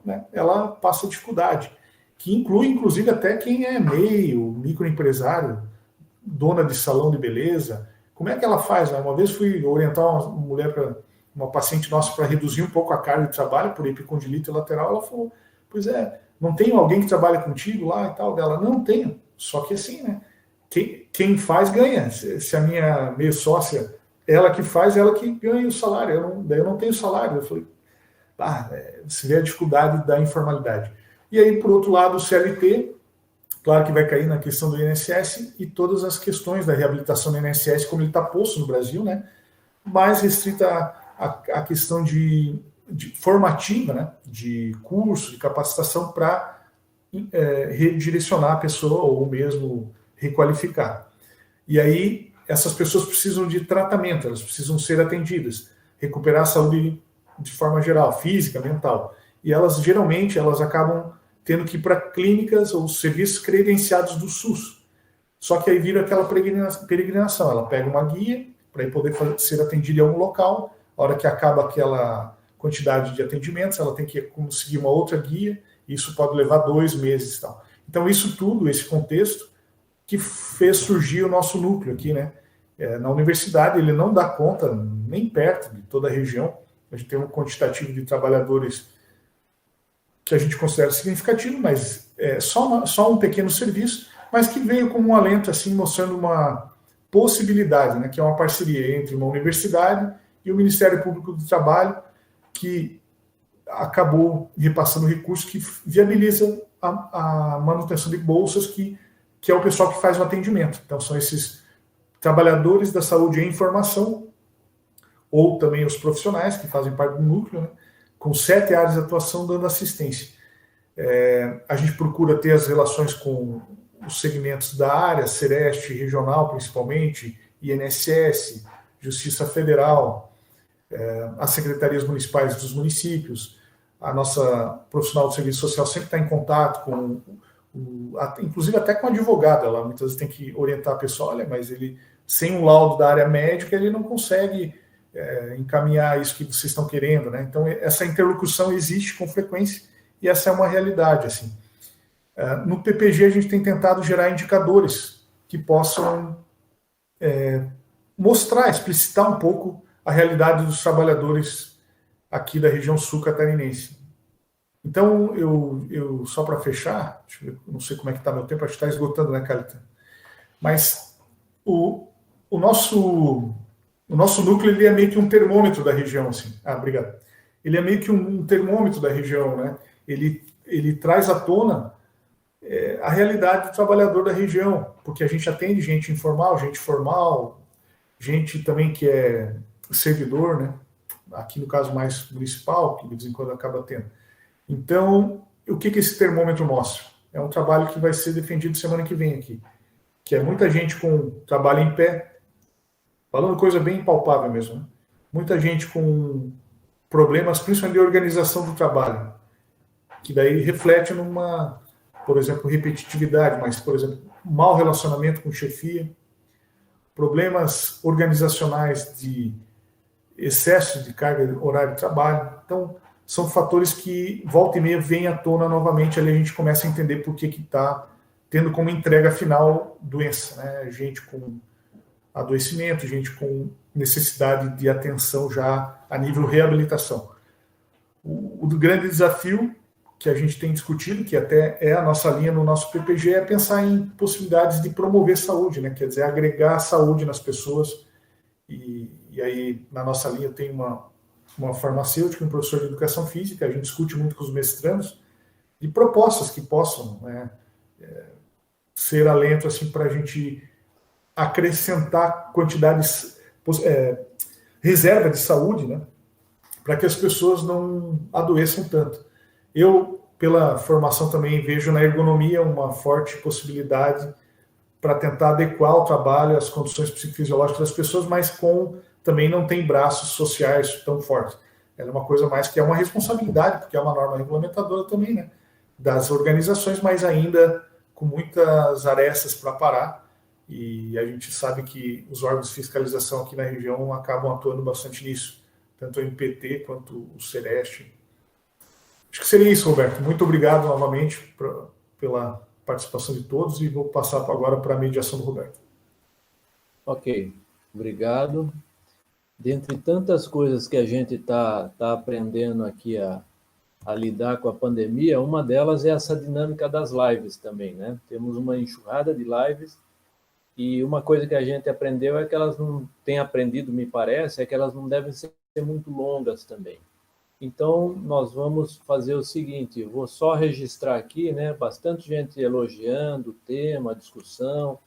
né, ela passa dificuldade, que inclui, inclusive, até quem é MEI, microempresário, dona de salão de beleza. Como é que ela faz? Né? Uma vez fui orientar uma paciente nossa para reduzir um pouco a carga de trabalho por epicondilite lateral. Ela falou, pois é, não tem alguém que trabalha contigo lá e tal? Dela, não tenho. Só que assim, né? Quem faz ganha. Se a minha meio sócia, ela que faz, ela que ganha o salário. Daí eu não tenho salário. Eu falei, você vê a dificuldade da informalidade. E aí, por outro lado, o CLT, claro que vai cair na questão do INSS e todas as questões da reabilitação do INSS, como ele está posto no Brasil, né? Mais restrita a questão de formativa, né? De curso, de capacitação para redirecionar a pessoa ou mesmo requalificar. E aí, essas pessoas precisam de tratamento, elas precisam ser atendidas, recuperar a saúde de forma geral, física, mental. E elas, geralmente, acabam tendo que ir para clínicas ou serviços credenciados do SUS. Só que aí vira aquela peregrinação. Ela pega uma guia para ir poder ser atendida em algum local. A hora que acaba aquela quantidade de atendimentos, ela tem que conseguir uma outra guia. E isso pode levar 2 meses e tal. Então, isso tudo, esse contexto, que fez surgir o nosso núcleo aqui, né? Na universidade, ele não dá conta, nem perto de toda a região. A gente tem um quantitativo de trabalhadores que a gente considera significativo, mas é só um pequeno serviço, mas que veio como um alento, assim, mostrando uma possibilidade, né, que é uma parceria entre uma universidade e o Ministério Público do Trabalho, que acabou repassando recursos que viabiliza a manutenção de bolsas, que é o pessoal que faz o atendimento. Então, são esses trabalhadores da saúde em formação, ou também os profissionais que fazem parte do núcleo, né, com 7 áreas de atuação dando assistência. A gente procura ter as relações com os segmentos da área, Sereste, regional principalmente, INSS, Justiça Federal, as secretarias municipais dos municípios. A nossa profissional do serviço social sempre está em contato com, inclusive até com o advogado. Ela muitas vezes tem que orientar a pessoa, olha, mas ele, sem um laudo da área médica, ele não consegue encaminhar isso que vocês estão querendo, né? Então, essa interlocução existe com frequência e essa é uma realidade, assim. No PPG, a gente tem tentado gerar indicadores que possam mostrar, explicitar um pouco a realidade dos trabalhadores aqui da região sul catarinense. Então, eu só para fechar, não sei como é que está meu tempo, acho que está esgotando, né, Calita? Mas o nosso núcleo, ele é meio que um termômetro da região, assim. Obrigado. Ele é meio que um termômetro da região, né? Ele traz à tona a realidade do trabalhador da região, porque a gente atende gente informal, gente formal, gente também que é servidor, né? Aqui no caso mais municipal, que de vez em quando acaba tendo. Então, o que esse termômetro mostra? É um trabalho que vai ser defendido semana que vem aqui. que é muita gente com trabalho em pé, falando coisa bem palpável mesmo, né? Muita gente com problemas, principalmente de organização do trabalho, que daí reflete numa, por exemplo, repetitividade, mas, por exemplo, mau relacionamento com chefia, problemas organizacionais de excesso de carga horária de trabalho. Então, são fatores que, volta e meia, vêm à tona novamente, ali a gente começa a entender por que está tendo como entrega final doença, né? Gente com adoecimento, gente com necessidade de atenção já a nível reabilitação. O grande desafio que a gente tem discutido, que até é a nossa linha no nosso PPG, é pensar em possibilidades de promover saúde, né? Quer dizer, agregar saúde nas pessoas. E aí, na nossa linha, tem uma farmacêutica, um professor de educação física, a gente discute muito com os mestrandos, de propostas que possam, né, ser alento assim, para a gente acrescentar quantidades, reserva de saúde, né, para que as pessoas não adoeçam tanto. Eu, pela formação também, vejo na ergonomia uma forte possibilidade para tentar adequar o trabalho às condições psicofisiológicas das pessoas, mas também não tem braços sociais tão fortes. Ela é uma coisa mais que é uma responsabilidade, porque é uma norma regulamentadora também, né, das organizações, mas ainda com muitas arestas para parar, e a gente sabe que os órgãos de fiscalização aqui na região acabam atuando bastante nisso, tanto o MPT quanto o Sereste. Acho que seria isso, Roberto. Muito obrigado novamente pela participação de todos, e vou passar agora para a mediação do Roberto. Ok, obrigado. Dentre tantas coisas que a gente está aprendendo aqui a lidar com a pandemia, uma delas é essa dinâmica das lives também, né? Temos uma enxurrada de lives, e uma coisa que a gente aprendeu é que elas não têm aprendido, me parece, é que elas não devem ser muito longas também. Então, nós vamos fazer o seguinte, eu vou só registrar aqui, né, bastante gente elogiando o tema, a discussão.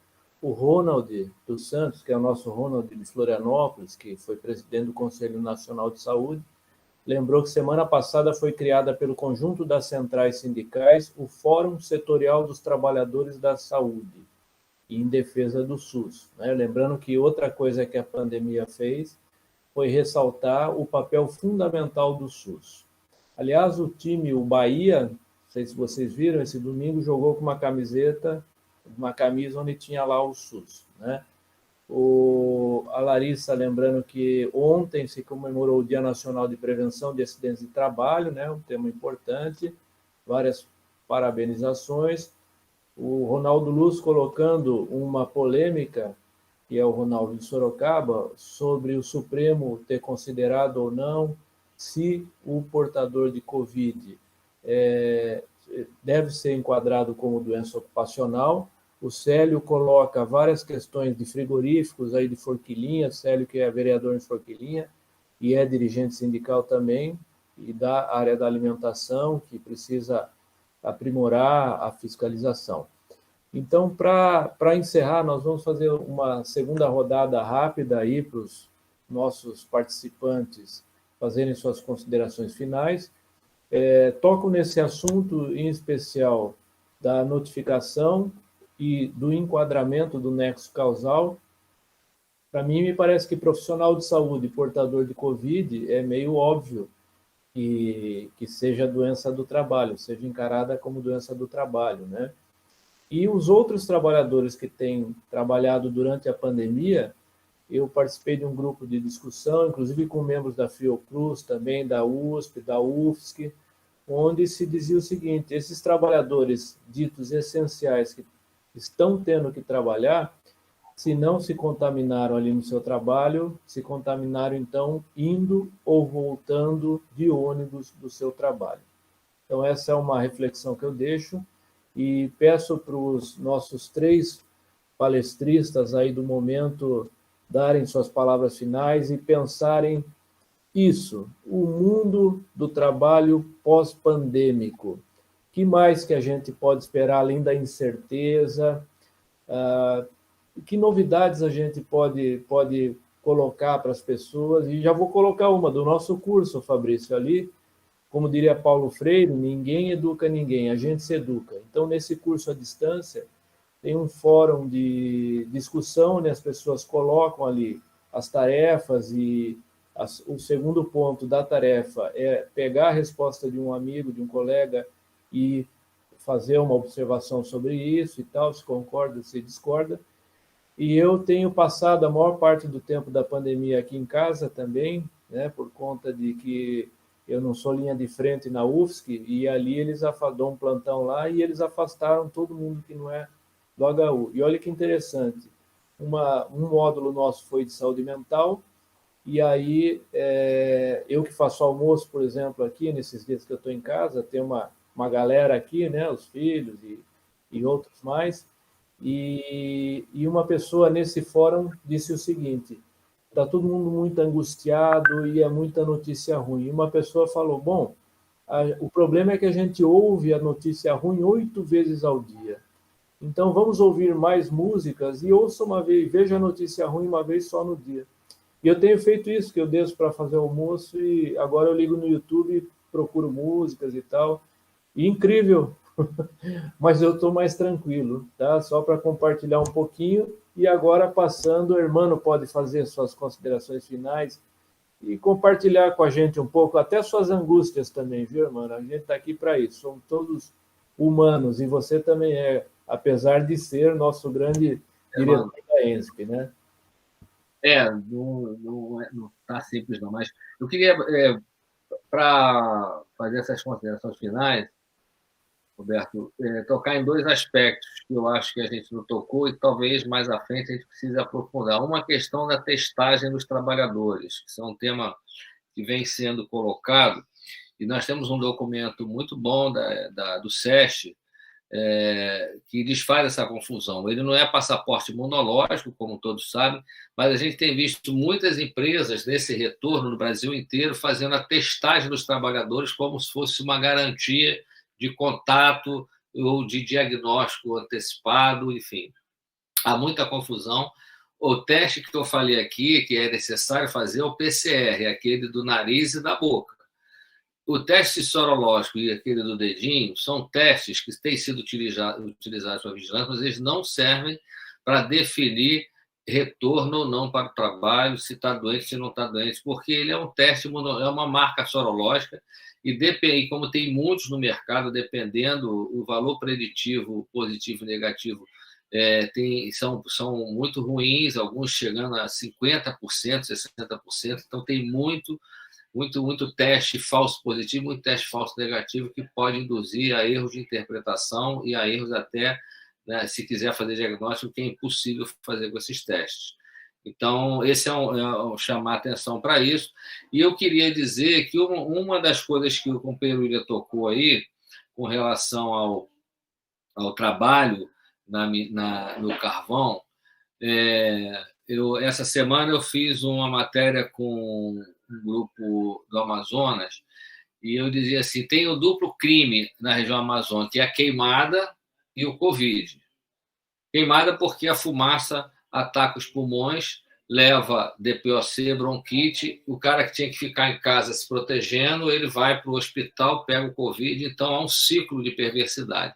O Ronald dos Santos, que é o nosso Ronald de Florianópolis, que foi presidente do Conselho Nacional de Saúde, lembrou que semana passada foi criada pelo conjunto das centrais sindicais o Fórum Setorial dos Trabalhadores da Saúde, em defesa do SUS, né? Lembrando que outra coisa que a pandemia fez foi ressaltar o papel fundamental do SUS. Aliás, o time, o Bahia, não sei se vocês viram, esse domingo jogou com uma camisa onde tinha lá o SUS, né? A Larissa, lembrando que ontem se comemorou o Dia Nacional de Prevenção de Acidentes de Trabalho, né? Um tema importante, várias parabenizações. O Ronaldo Luz colocando uma polêmica, que é o Ronaldo de Sorocaba, sobre o Supremo ter considerado ou não se o portador de Covid deve ser enquadrado como doença ocupacional. O Célio coloca várias questões de frigoríficos, aí de Forquilinha, Célio que é vereador em Forquilinha e é dirigente sindical também, e da área da alimentação, que precisa aprimorar a fiscalização. Então, para encerrar, nós vamos fazer uma segunda rodada rápida aí para os nossos participantes fazerem suas considerações finais. Toco nesse assunto, em especial, da notificação e do enquadramento do nexo causal. Para mim, me parece que profissional de saúde portador de Covid é meio óbvio que seja doença do trabalho, seja encarada como doença do trabalho, né? E os outros trabalhadores que têm trabalhado durante a pandemia, eu participei de um grupo de discussão, inclusive com membros da Fiocruz, também da USP, da UFSC, onde se dizia o seguinte: esses trabalhadores ditos essenciais que estão tendo que trabalhar, se não se contaminaram ali no seu trabalho, se contaminaram então indo ou voltando de ônibus do seu trabalho. Então essa é uma reflexão que eu deixo e peço para os nossos 3 palestristas aí do momento darem suas palavras finais e pensarem isso, o mundo do trabalho pós-pandêmico. Que mais que a gente pode esperar além da incerteza? Que novidades a gente pode colocar para as pessoas? E já vou colocar uma do nosso curso, Fabrício, ali. Como diria Paulo Freire, ninguém educa ninguém, a gente se educa. Então, nesse curso à distância, tem um fórum de discussão, onde as pessoas colocam ali as tarefas e o segundo ponto da tarefa é pegar a resposta de um amigo, de um colega e fazer uma observação sobre isso e tal, se concorda, se discorda. E eu tenho passado a maior parte do tempo da pandemia aqui em casa também, né, por conta de que eu não sou linha de frente na UFSC, e ali eles dão um plantão lá e eles afastaram todo mundo que não é do HU. E olha que interessante, um módulo nosso foi de saúde mental, e aí eu que faço almoço, por exemplo, aqui, nesses dias que eu estou em casa, tem uma galera aqui, né, os filhos e outros mais, e uma pessoa nesse fórum disse o seguinte: está todo mundo muito angustiado e é muita notícia ruim. E uma pessoa falou, bom, o problema é que a gente ouve a notícia ruim 8 vezes ao dia. Então, vamos ouvir mais músicas e ouça uma vez, veja a notícia ruim uma vez só no dia. E eu tenho feito isso, que eu desço para fazer almoço e agora eu ligo no YouTube e procuro músicas e tal. E incrível, mas eu estou mais tranquilo, tá? Só para compartilhar um pouquinho. E agora, passando, o Hermano pode fazer suas considerações finais e compartilhar com a gente um pouco, até suas angústias também, viu, Hermano? A gente está aqui para isso, somos todos humanos, e você também é, apesar de ser nosso grande diretor da ENSP, né? Não está simples não, mas eu queria, para fazer essas considerações finais, Roberto, tocar em 2 aspectos que eu acho que a gente não tocou e talvez mais à frente a gente precise aprofundar. Uma questão da testagem dos trabalhadores, que é um tema que vem sendo colocado, e nós temos um documento muito bom do SESC, que desfaz essa confusão. Ele não é passaporte imunológico, como todos sabem, mas a gente tem visto muitas empresas nesse retorno no Brasil inteiro fazendo a testagem dos trabalhadores como se fosse uma garantia de contato ou de diagnóstico antecipado, enfim. Há muita confusão. O teste que eu falei aqui, que é necessário fazer, é o PCR, aquele do nariz e da boca. O teste sorológico e aquele do dedinho são testes que têm sido utilizados para vigilância, mas eles não servem para definir retorno ou não para o trabalho, se está doente, se não está doente, porque ele é um teste, é uma marca sorológica, e como tem muitos no mercado, dependendo o valor preditivo, positivo e negativo, são muito ruins, alguns chegando a 50%, 60%, então tem muito teste falso positivo, muito teste falso negativo, que pode induzir a erros de interpretação e a erros até, né, se quiser fazer diagnóstico, que é impossível fazer com esses testes. Então, esse é chamar atenção para isso. E eu queria dizer que uma das coisas que o companheiro William tocou aí, com relação ao trabalho no carvão, essa semana eu fiz uma matéria com um grupo do Amazonas, e eu dizia assim, tem o duplo crime na região amazônica, que é a queimada e o Covid. Queimada porque a fumaça ataca os pulmões, leva DPOC, bronquite, o cara que tinha que ficar em casa se protegendo, ele vai para o hospital, pega o Covid, então há um ciclo de perversidade.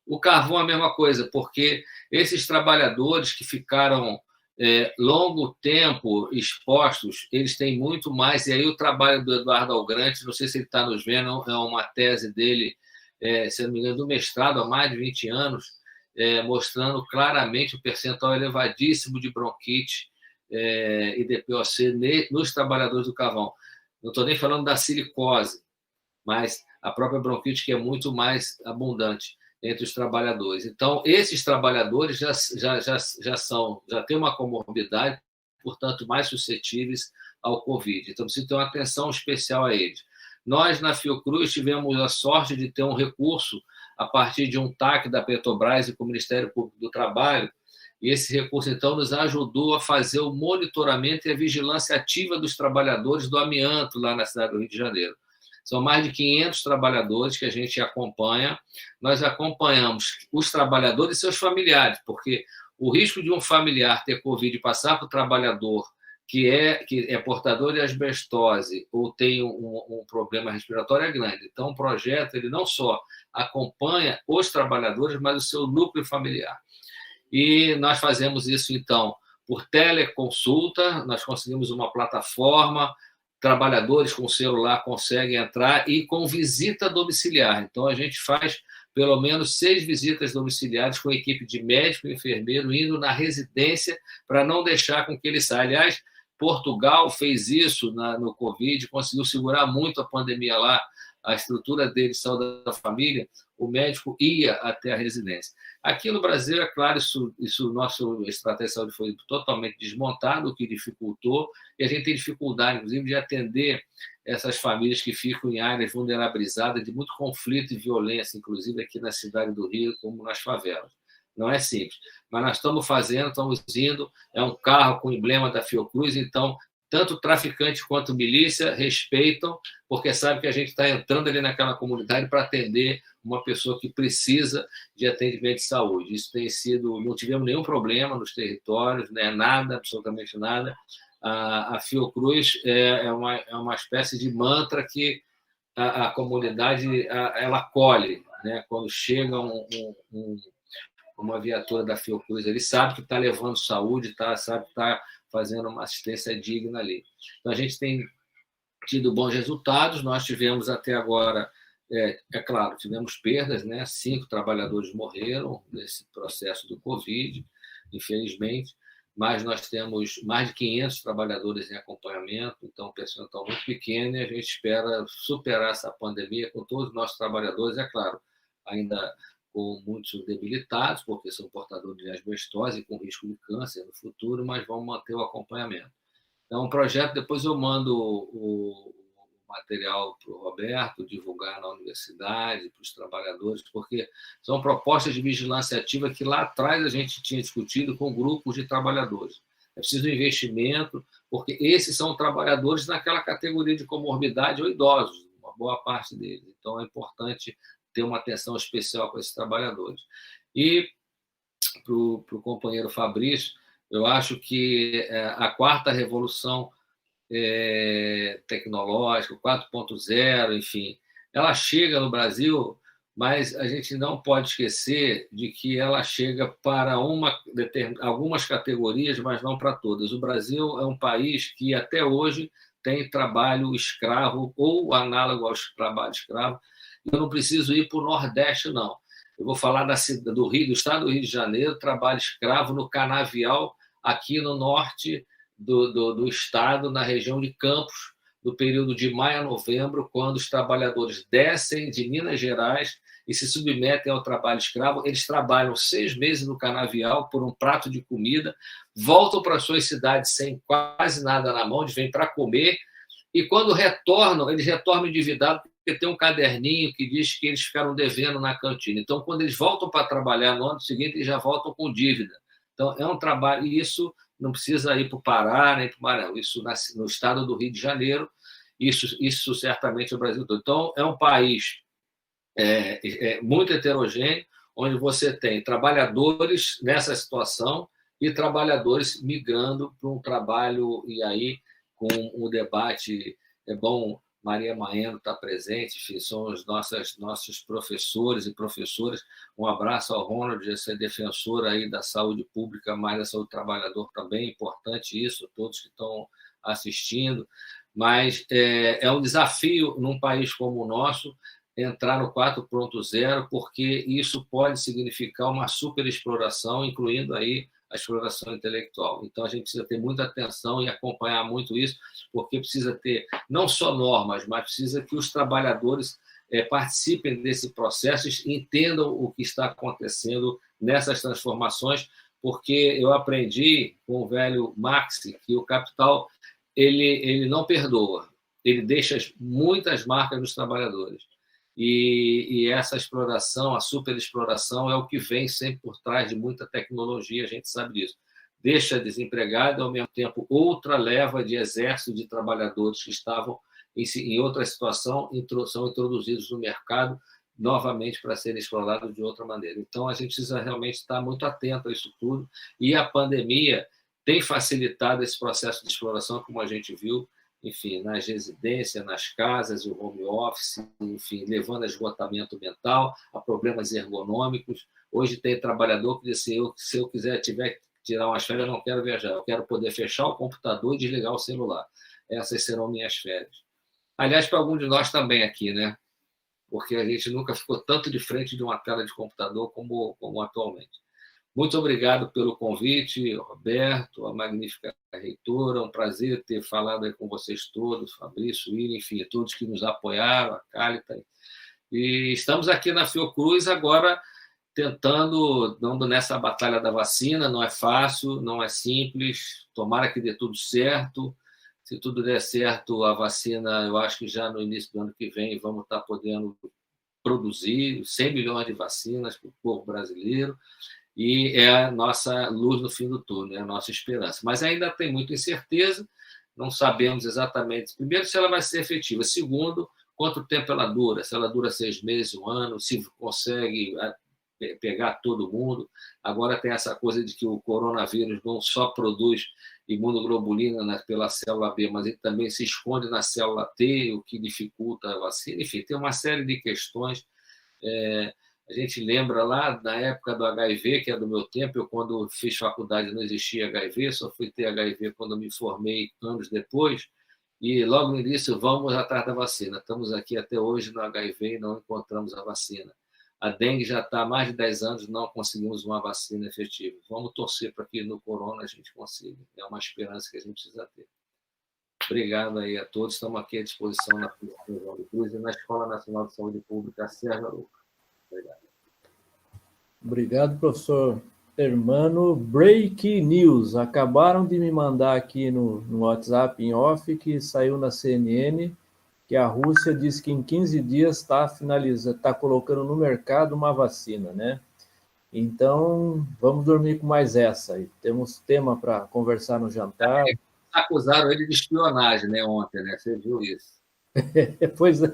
O carvão é a mesma coisa, porque esses trabalhadores que ficaram longo tempo expostos, eles têm muito mais, e aí o trabalho do Eduardo Algrante, não sei se ele está nos vendo, é uma tese dele, se não me engano, do mestrado há mais de 20 anos, mostrando claramente o percentual elevadíssimo de bronquite e DPOC nos trabalhadores do carvão. Não estou nem falando da silicose, mas a própria bronquite, que é muito mais abundante entre os trabalhadores. Então, esses trabalhadores já têm uma comorbidade, portanto, mais suscetíveis ao Covid. Então, precisa ter uma atenção especial a eles. Nós, na Fiocruz, tivemos a sorte de ter um recurso a partir de um TAC da Petrobras e com o Ministério Público do Trabalho, e esse recurso, então, nos ajudou a fazer o monitoramento e a vigilância ativa dos trabalhadores do amianto lá na cidade do Rio de Janeiro. São mais de 500 trabalhadores que a gente acompanha. Nós acompanhamos os trabalhadores e seus familiares, porque o risco de um familiar ter Covid e passar para o trabalhador que é portador de asbestose ou tem um problema respiratório é grande. Então, o projeto ele não só acompanha os trabalhadores, mas o seu núcleo familiar. E nós fazemos isso, então, por teleconsulta, nós conseguimos uma plataforma, trabalhadores com celular conseguem entrar, e com visita domiciliar. Então, a gente faz pelo menos 6 visitas domiciliares com a equipe de médico e enfermeiro indo na residência para não deixar com que ele saia. Aliás, Portugal fez isso no Covid, conseguiu segurar muito a pandemia lá, a estrutura dele, saúde da família, o médico ia até a residência. Aqui no Brasil, é claro, nosso estratégia de saúde foi totalmente desmontado, o que dificultou, e a gente tem dificuldade, inclusive, de atender essas famílias que ficam em áreas vulnerabilizadas, de muito conflito e violência, inclusive aqui na cidade do Rio, como nas favelas. Não é simples, mas nós estamos fazendo, estamos indo, é um carro com o emblema da Fiocruz, então tanto traficante quanto milícia respeitam, porque sabe que a gente está entrando ali naquela comunidade para atender uma pessoa que precisa de atendimento de saúde. Isso tem sido, não tivemos nenhum problema nos territórios, né? Nada, absolutamente nada. A Fiocruz é uma espécie de mantra que a comunidade ela acolhe, né? Quando chega uma viatura da Fiocruz, ele sabe que está levando saúde, sabe que está fazendo uma assistência digna ali. Então, a gente tem tido bons resultados, nós tivemos até agora, claro, tivemos perdas, né? 5 trabalhadores morreram nesse processo do Covid, infelizmente, mas nós temos mais de 500 trabalhadores em acompanhamento, então o percentual muito pequeno, e a gente espera superar essa pandemia com todos os nossos trabalhadores, é claro, ainda com muitos debilitados, porque são portadores de asbestose e com risco de câncer no futuro, mas vamos manter o acompanhamento. Então, um projeto, depois eu mando o material para o Roberto, divulgar na universidade, para os trabalhadores, porque são propostas de vigilância ativa que lá atrás a gente tinha discutido com grupos de trabalhadores. É preciso investimento, porque esses são trabalhadores naquela categoria de comorbidade ou idosos, uma boa parte deles. Então, é importante ter uma atenção especial com esses trabalhadores. E, para o companheiro Fabrício, eu acho que a 4ª revolução tecnológica, 4.0, enfim, ela chega no Brasil, mas a gente não pode esquecer de que ela chega para algumas categorias, mas não para todas. O Brasil é um país que, até hoje, tem trabalho escravo ou análogo ao trabalho escravo. Eu não preciso ir para o Nordeste, não. Eu vou falar do estado do Rio de Janeiro, trabalho escravo no canavial, aqui no norte do estado, na região de Campos, no período de maio a novembro, quando os trabalhadores descem de Minas Gerais e se submetem ao trabalho escravo. Eles trabalham 6 meses no canavial por um prato de comida, voltam para suas cidades sem quase nada na mão, eles vêm para comer, e quando retornam, eles retornam endividados, porque tem um caderninho que diz que eles ficaram devendo na cantina. Então, quando eles voltam para trabalhar no ano seguinte, eles já voltam com dívida. Então, é um trabalho, e isso não precisa ir para o Pará, nem para o Maranhão, isso no estado do Rio de Janeiro, isso certamente é o Brasil todo. Então, é um país muito heterogêneo, onde você tem trabalhadores nessa situação e trabalhadores migrando para um trabalho, e aí, com um debate, é bom Maria Maeno está presente, enfim, são os nossos professores e professoras. Um abraço ao Ronald, essa defensora aí da saúde pública, mais da saúde do trabalhador também, importante isso, todos que estão assistindo. Mas é um desafio num país como o nosso entrar no 4.0, porque isso pode significar uma superexploração, incluindo aí a exploração intelectual. Então, a gente precisa ter muita atenção e acompanhar muito isso, porque precisa ter não só normas, mas precisa que os trabalhadores participem desse processo e entendam o que está acontecendo nessas transformações, porque eu aprendi com o velho Marx que o capital ele não perdoa, ele deixa muitas marcas nos trabalhadores. E essa exploração, a superexploração, é o que vem sempre por trás de muita tecnologia, a gente sabe disso. Deixa desempregado, ao mesmo tempo, outra leva de exército de trabalhadores que estavam em outra situação, são introduzidos no mercado novamente para serem explorados de outra maneira. Então, a gente precisa realmente estar muito atento a isso tudo, e a pandemia tem facilitado esse processo de exploração, como a gente viu, enfim, nas residências, nas casas, o home office, enfim, levando a esgotamento mental, a problemas ergonômicos. Hoje tem trabalhador que diz assim, se eu tiver que tirar umas férias, eu não quero viajar, eu quero poder fechar o computador e desligar o celular. Essas serão minhas férias. Aliás, para alguns de nós também aqui, né? Porque a gente nunca ficou tanto de frente de uma tela de computador como atualmente. Muito obrigado pelo convite, Roberto, a magnífica reitora, um prazer ter falado aí com vocês todos, Fabrício, William, enfim, todos que nos apoiaram, a Cálita. E estamos aqui na Fiocruz agora tentando, dando nessa batalha da vacina, não é fácil, não é simples, tomara que dê tudo certo. Se tudo der certo, a vacina, eu acho que já no início do ano que vem vamos estar podendo produzir 100 milhões de vacinas para o povo brasileiro, e é a nossa luz no fim do túnel, é a nossa esperança. Mas ainda tem muita incerteza, não sabemos exatamente, primeiro, se ela vai ser efetiva, segundo, quanto tempo ela dura, se ela dura 6 meses, 1 ano, se consegue pegar todo mundo. Agora tem essa coisa de que o coronavírus não só produz imunoglobulina pela célula B, mas ele também se esconde na célula T, o que dificulta a vacina. Enfim, tem uma série de questões. A gente lembra lá na época do HIV, que é do meu tempo, eu quando fiz faculdade não existia HIV, só fui ter HIV quando me formei anos depois, e logo no início vamos atrás da vacina. Estamos aqui até hoje no HIV e não encontramos a vacina. A dengue já está há mais de 10 anos, não conseguimos uma vacina efetiva. Vamos torcer para que no corona a gente consiga. É uma esperança que a gente precisa ter. Obrigado aí a todos. Estamos aqui à disposição na Fundação João de Cruz e na Escola Nacional de Saúde Pública, Sérgio Arouca. Obrigado. Obrigado, professor Hermano. Break news. Acabaram de me mandar aqui no WhatsApp em off que saiu na CNN que a Rússia diz que em 15 dias está colocando no mercado uma vacina, né? Então, vamos dormir com mais essa aí. Temos tema para conversar no jantar. Acusaram ele de espionagem, né, ontem, né? Você viu isso? Pois é.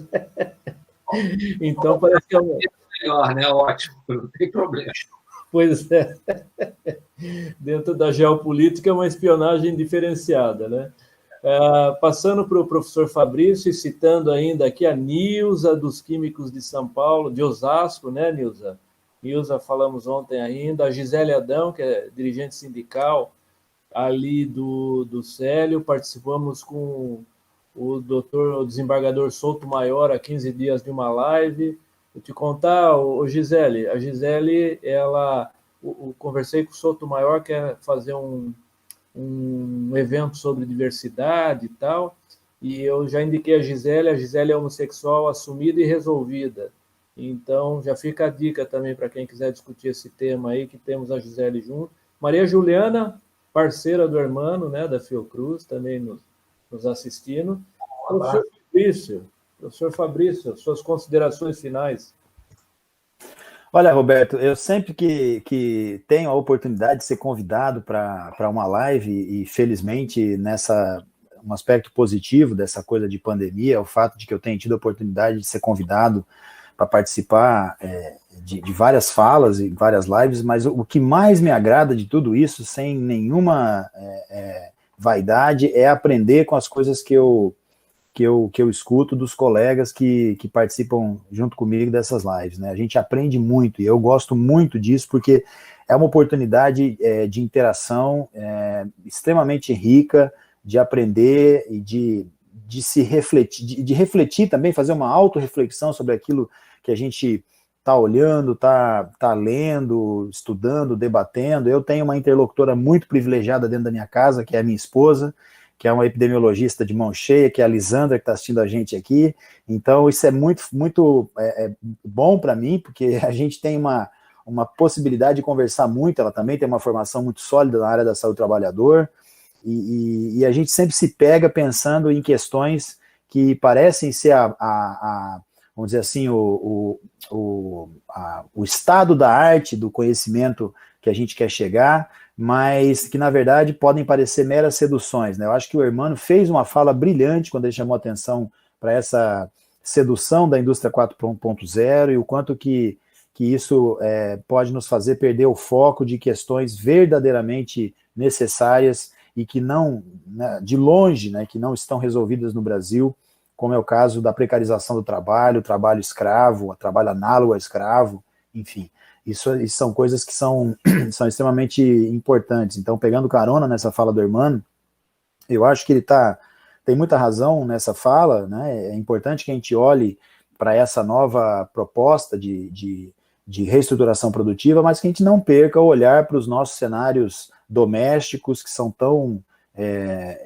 Então, parece que é melhor, né? Ótimo, não tem problema. Pois é. Dentro da geopolítica é uma espionagem diferenciada, né? Passando para o professor Fabrício e citando ainda aqui a Nilza dos Químicos de São Paulo, de Osasco, né, Nilza? Nilza, falamos ontem ainda, a Gisele Adão, que é dirigente sindical ali do Célio, participamos com o desembargador Souto Maior há 15 dias de uma live. Vou te contar, Gisele, a Gisele, conversei com o Souto Maior, quer fazer um evento sobre diversidade e tal, e eu já indiquei a Gisele é homossexual assumida e resolvida, então já fica a dica também para quem quiser discutir esse tema aí, que temos a Gisele junto. Maria Juliana, parceira do Hermano, né, da Fiocruz, também nos assistindo. Professor Fabrício, suas considerações finais. Olha, Roberto, eu sempre que tenho a oportunidade de ser convidado para uma live, e felizmente um aspecto positivo dessa coisa de pandemia é o fato de que eu tenho tido a oportunidade de ser convidado para participar de várias falas e várias lives, mas o que mais me agrada de tudo isso, sem nenhuma vaidade, é aprender com as coisas que eu escuto dos colegas que participam junto comigo dessas lives, né? A gente aprende muito, e eu gosto muito disso, porque é uma oportunidade de interação extremamente rica, de aprender e de se refletir, de refletir também, fazer uma autorreflexão sobre aquilo que a gente está olhando, está lendo, estudando, debatendo. Eu tenho uma interlocutora muito privilegiada dentro da minha casa, que é a minha esposa, que é uma epidemiologista de mão cheia, que é a Lisandra, que está assistindo a gente aqui. Então, isso é muito, muito bom para mim, porque a gente tem uma possibilidade de conversar muito. Ela também tem uma formação muito sólida na área da saúde do trabalhador, e a gente sempre se pega pensando em questões que parecem ser vamos dizer assim, o estado da arte, do conhecimento que a gente quer chegar, mas que, na verdade, podem parecer meras seduções, né? Eu acho que o Hermano fez uma fala brilhante quando ele chamou atenção para essa sedução da indústria 4.0 e o quanto que isso pode nos fazer perder o foco de questões verdadeiramente necessárias e que não, né, de longe, né, que não estão resolvidas no Brasil, como é o caso da precarização do trabalho, o trabalho escravo, o trabalho análogo a escravo, enfim. Isso são coisas que são extremamente importantes. Então, pegando carona nessa fala do Hermano, eu acho que ele tem muita razão nessa fala, né? É importante que a gente olhe para essa nova proposta de reestruturação produtiva, mas que a gente não perca o olhar para os nossos cenários domésticos, que são tão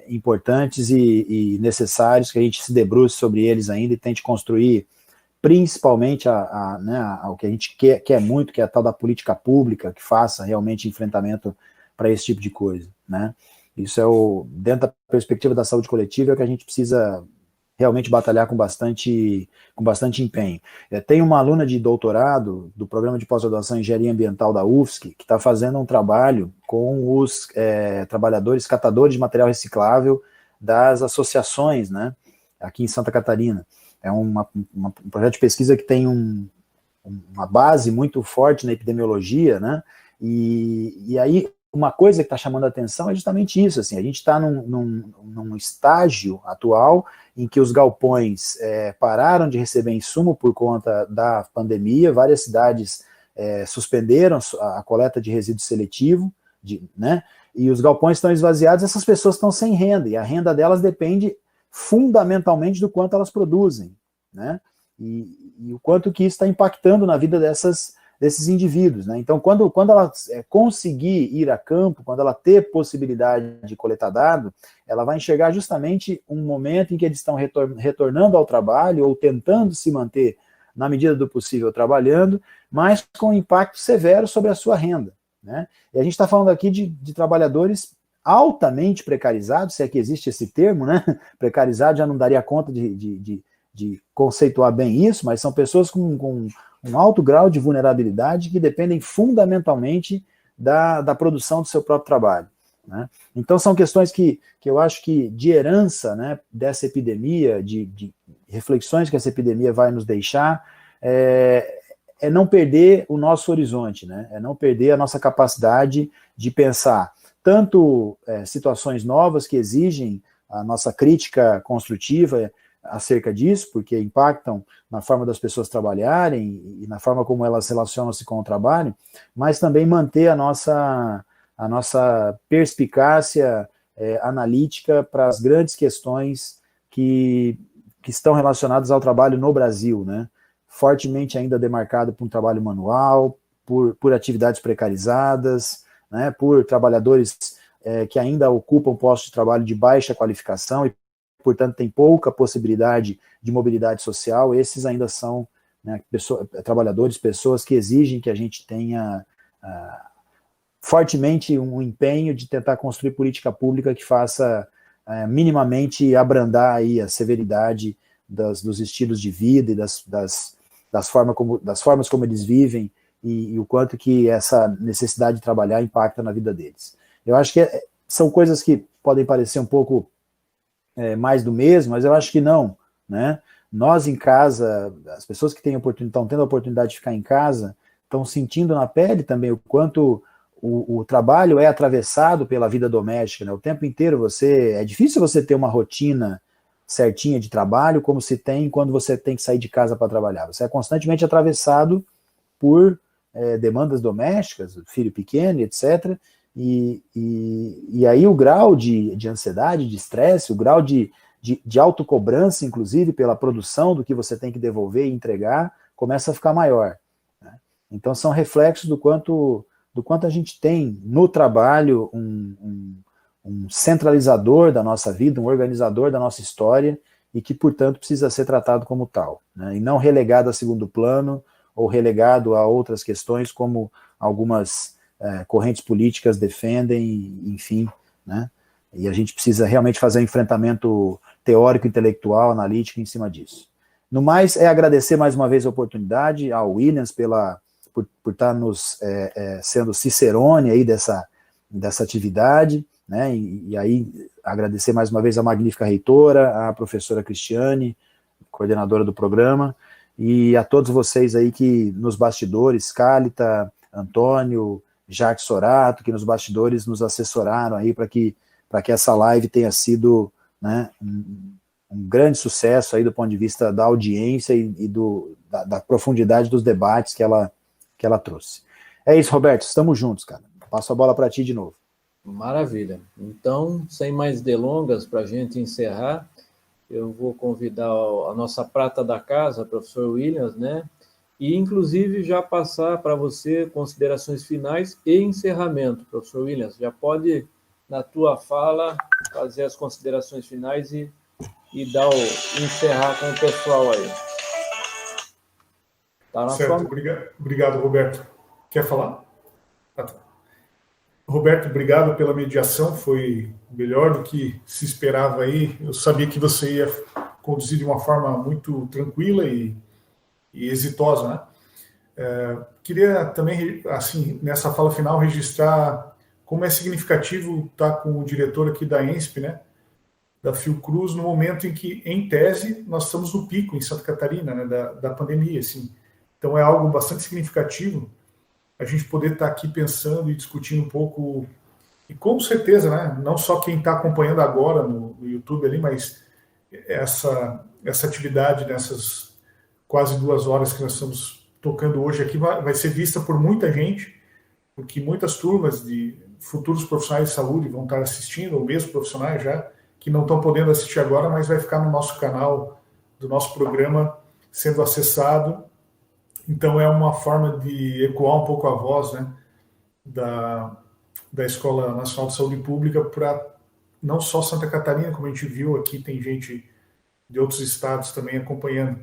importantes e necessários, que a gente se debruce sobre eles ainda e tente construir principalmente o que a gente quer muito, que é a tal da política pública, que faça realmente enfrentamento para esse tipo de coisa, né? Isso dentro da perspectiva da saúde coletiva, é o que a gente precisa realmente batalhar com bastante empenho. Tem uma aluna de doutorado do programa de pós-graduação em Engenharia Ambiental da UFSC, que está fazendo um trabalho com os trabalhadores, catadores de material reciclável das associações, né, aqui em Santa Catarina. É um projeto de pesquisa que tem uma base muito forte na epidemiologia, né, e aí uma coisa que está chamando a atenção é justamente isso, assim, a gente está num estágio atual em que os galpões pararam de receber insumo por conta da pandemia, várias cidades suspenderam a coleta de resíduo seletivo, né, e os galpões estão esvaziados, essas pessoas estão sem renda, e a renda delas depende fundamentalmente do quanto elas produzem, né, e o quanto que isso está impactando na vida desses indivíduos, né? Então, quando ela conseguir ir a campo, quando ela ter possibilidade de coletar dado, ela vai enxergar justamente um momento em que eles estão retornando ao trabalho ou tentando se manter, na medida do possível, trabalhando, mas com impacto severo sobre a sua renda, né? E a gente está falando aqui de trabalhadores altamente precarizados, se é que existe esse termo, né? Precarizado, já não daria conta de conceituar bem isso, mas são pessoas com um alto grau de vulnerabilidade que dependem fundamentalmente da produção do seu próprio trabalho, né? Então são questões que eu acho que de herança, né, dessa epidemia, de reflexões que essa epidemia vai nos deixar, é não perder o nosso horizonte, né? É não perder a nossa capacidade de pensar tanto situações novas que exigem a nossa crítica construtiva acerca disso, porque impactam na forma das pessoas trabalharem e na forma como elas relacionam-se com o trabalho, mas também manter a nossa perspicácia analítica para as grandes questões que estão relacionadas ao trabalho no Brasil, né? Fortemente ainda demarcado por um trabalho manual, por atividades precarizadas, né? Por trabalhadores que ainda ocupam postos de trabalho de baixa qualificação e portanto, tem pouca possibilidade de mobilidade social. Esses ainda são, né, trabalhadores, pessoas que exigem que a gente tenha fortemente um empenho de tentar construir política pública que faça minimamente abrandar aí a severidade dos estilos de vida e das formas como eles vivem e o quanto que essa necessidade de trabalhar impacta na vida deles. Eu acho que são coisas que podem parecer um pouco mais do mesmo, mas eu acho que não, né? Nós em casa, as pessoas que estão tendo a oportunidade de ficar em casa, estão sentindo na pele também o quanto o trabalho é atravessado pela vida doméstica, né? O tempo inteiro é difícil você ter uma rotina certinha de trabalho, como se tem quando você tem que sair de casa para trabalhar. Você é constantemente atravessado por demandas domésticas, filho pequeno, etc., E aí o grau de ansiedade, de estresse, o grau de autocobrança, inclusive, pela produção do que você tem que devolver e entregar, começa a ficar maior, né? Então são reflexos do quanto a gente tem no trabalho um centralizador da nossa vida, um organizador da nossa história, e que, portanto, precisa ser tratado como tal, né? E não relegado a segundo plano, ou relegado a outras questões, como algumas correntes políticas defendem, enfim, né? E a gente precisa realmente fazer um enfrentamento teórico, intelectual, analítico em cima disso. No mais, agradecer mais uma vez a oportunidade ao Williams por estar nos sendo cicerone aí dessa atividade, né? E aí agradecer mais uma vez a magnífica reitora, a professora Cristiane, coordenadora do programa, e a todos vocês aí que nos bastidores, Cálita, Antônio, Jacques Sorato, que nos bastidores nos assessoraram aí para que para que essa live tenha sido, né, um grande sucesso aí do ponto de vista da audiência e da profundidade dos debates que ela trouxe. É isso, Roberto, estamos juntos, cara. Passo a bola para ti de novo. Maravilha. Então, sem mais delongas, para a gente encerrar, eu vou convidar a nossa prata da casa, professor Williams, né? E, inclusive, já passar para você considerações finais e encerramento. Professor Williams, já pode, na tua fala, fazer as considerações finais e encerrar com o pessoal aí. Tá na certo, obrigado, Roberto. Quer falar? Roberto, obrigado pela mediação, foi melhor do que se esperava aí. Eu sabia que você ia conduzir de uma forma muito tranquila e exitosa, né? Queria também, assim, nessa fala final, registrar como é significativo estar com o diretor aqui da ENSP, né, da Fiocruz, no momento em que, em tese, nós estamos no pico em Santa Catarina, né, da pandemia, assim. Então é algo bastante significativo a gente poder estar aqui pensando e discutindo um pouco, e com certeza, né, não só quem está acompanhando agora no YouTube ali, mas essa atividade nessas quase 2 horas que nós estamos tocando hoje aqui vai ser vista por muita gente, porque muitas turmas de futuros profissionais de saúde vão estar assistindo, ou mesmo profissionais já, que não estão podendo assistir agora, mas vai ficar no nosso canal do nosso programa sendo acessado. Então é uma forma de ecoar um pouco a voz, né, da Escola Nacional de Saúde Pública para não só Santa Catarina, como a gente viu aqui, tem gente de outros estados também acompanhando.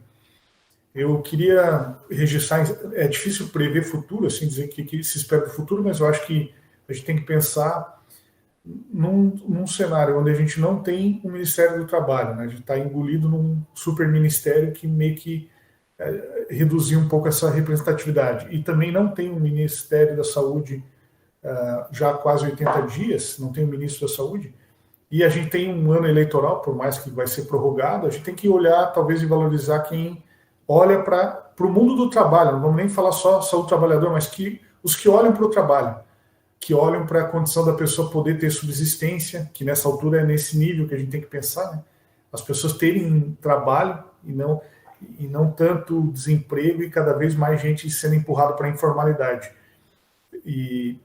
Eu queria registrar, é difícil prever futuro, assim, dizer que se espera do futuro, mas eu acho que a gente tem que pensar num cenário onde a gente não tem um Ministério do Trabalho, né? A gente está engolido num super ministério que meio que reduziu um pouco essa representatividade. E também não tem um Ministério da Saúde já há quase 80 dias, não tem um ministro da Saúde, e a gente tem um ano eleitoral, por mais que vai ser prorrogado, a gente tem que olhar, talvez, e valorizar quem olha para o mundo do trabalho, não vamos nem falar só saúde do trabalhador, mas os que olham para o trabalho, que olham para a condição da pessoa poder ter subsistência, que nessa altura é nesse nível que a gente tem que pensar, né? As pessoas terem trabalho e não tanto desemprego e cada vez mais gente sendo empurrada para a informalidade. E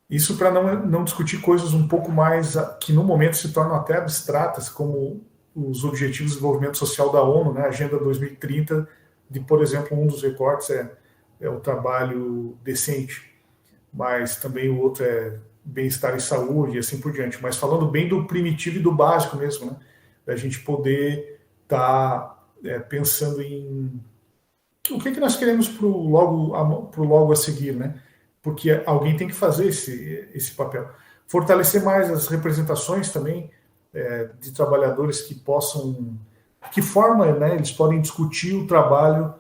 isso para não discutir coisas um pouco mais que no momento se tornam até abstratas, como os Objetivos de Desenvolvimento Social da ONU, né, Agenda 2030, de, por exemplo, um dos recortes é o trabalho decente, mas também o outro é bem-estar e saúde, e assim por diante. Mas falando bem do primitivo e do básico mesmo, né, da gente poder estar pensando em o que nós queremos para o logo a seguir, né? Porque alguém tem que fazer esse papel. Fortalecer mais as representações também de trabalhadores que possam... Que forma, né, eles podem discutir o trabalho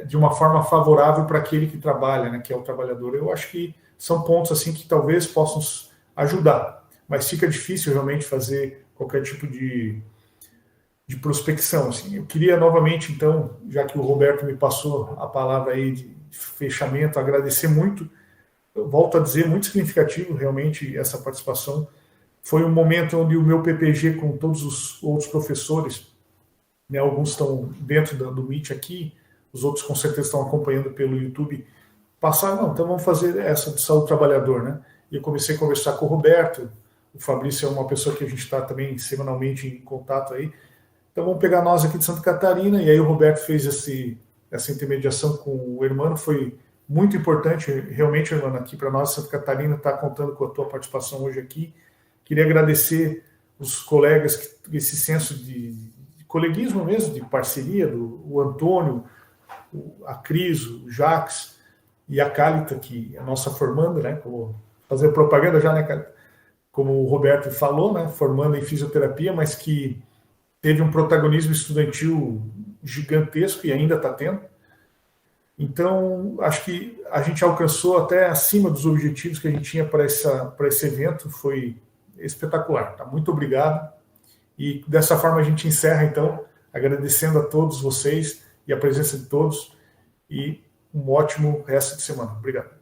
de uma forma favorável para aquele que trabalha, né, que é o trabalhador. Eu acho que são pontos assim que talvez possam ajudar, mas fica difícil realmente fazer qualquer tipo de prospecção. Assim. Eu queria novamente, então, já que o Roberto me passou a palavra aí de fechamento, agradecer muito. Eu volto a dizer, muito significativo realmente essa participação. Foi um momento onde o meu PPG, com todos os outros professores, né, alguns estão dentro do Meet aqui, os outros com certeza estão acompanhando pelo YouTube, passaram, então vamos fazer essa de saúde do trabalhador, né? E eu comecei a conversar com o Roberto, o Fabrício é uma pessoa que a gente está também semanalmente em contato aí, então vamos pegar nós aqui de Santa Catarina, e aí o Roberto fez essa intermediação com o Hermano, foi muito importante, realmente, Hermano, aqui para nós, Santa Catarina, está contando com a tua participação hoje aqui. Queria agradecer os colegas, esse senso de coleguismo mesmo, de parceria, o Antônio, a Cris, o Jacques e a Cálita, que é a nossa formanda, né? Como fazer propaganda já, né, Cálita? Como o Roberto falou, né? Formanda em fisioterapia, mas que teve um protagonismo estudantil gigantesco e ainda está tendo. Então, acho que a gente alcançou até acima dos objetivos que a gente tinha para esse evento, foi espetacular. Tá? Muito obrigado. E dessa forma a gente encerra, então, agradecendo a todos vocês e a presença de todos, e um ótimo resto de semana. Obrigado.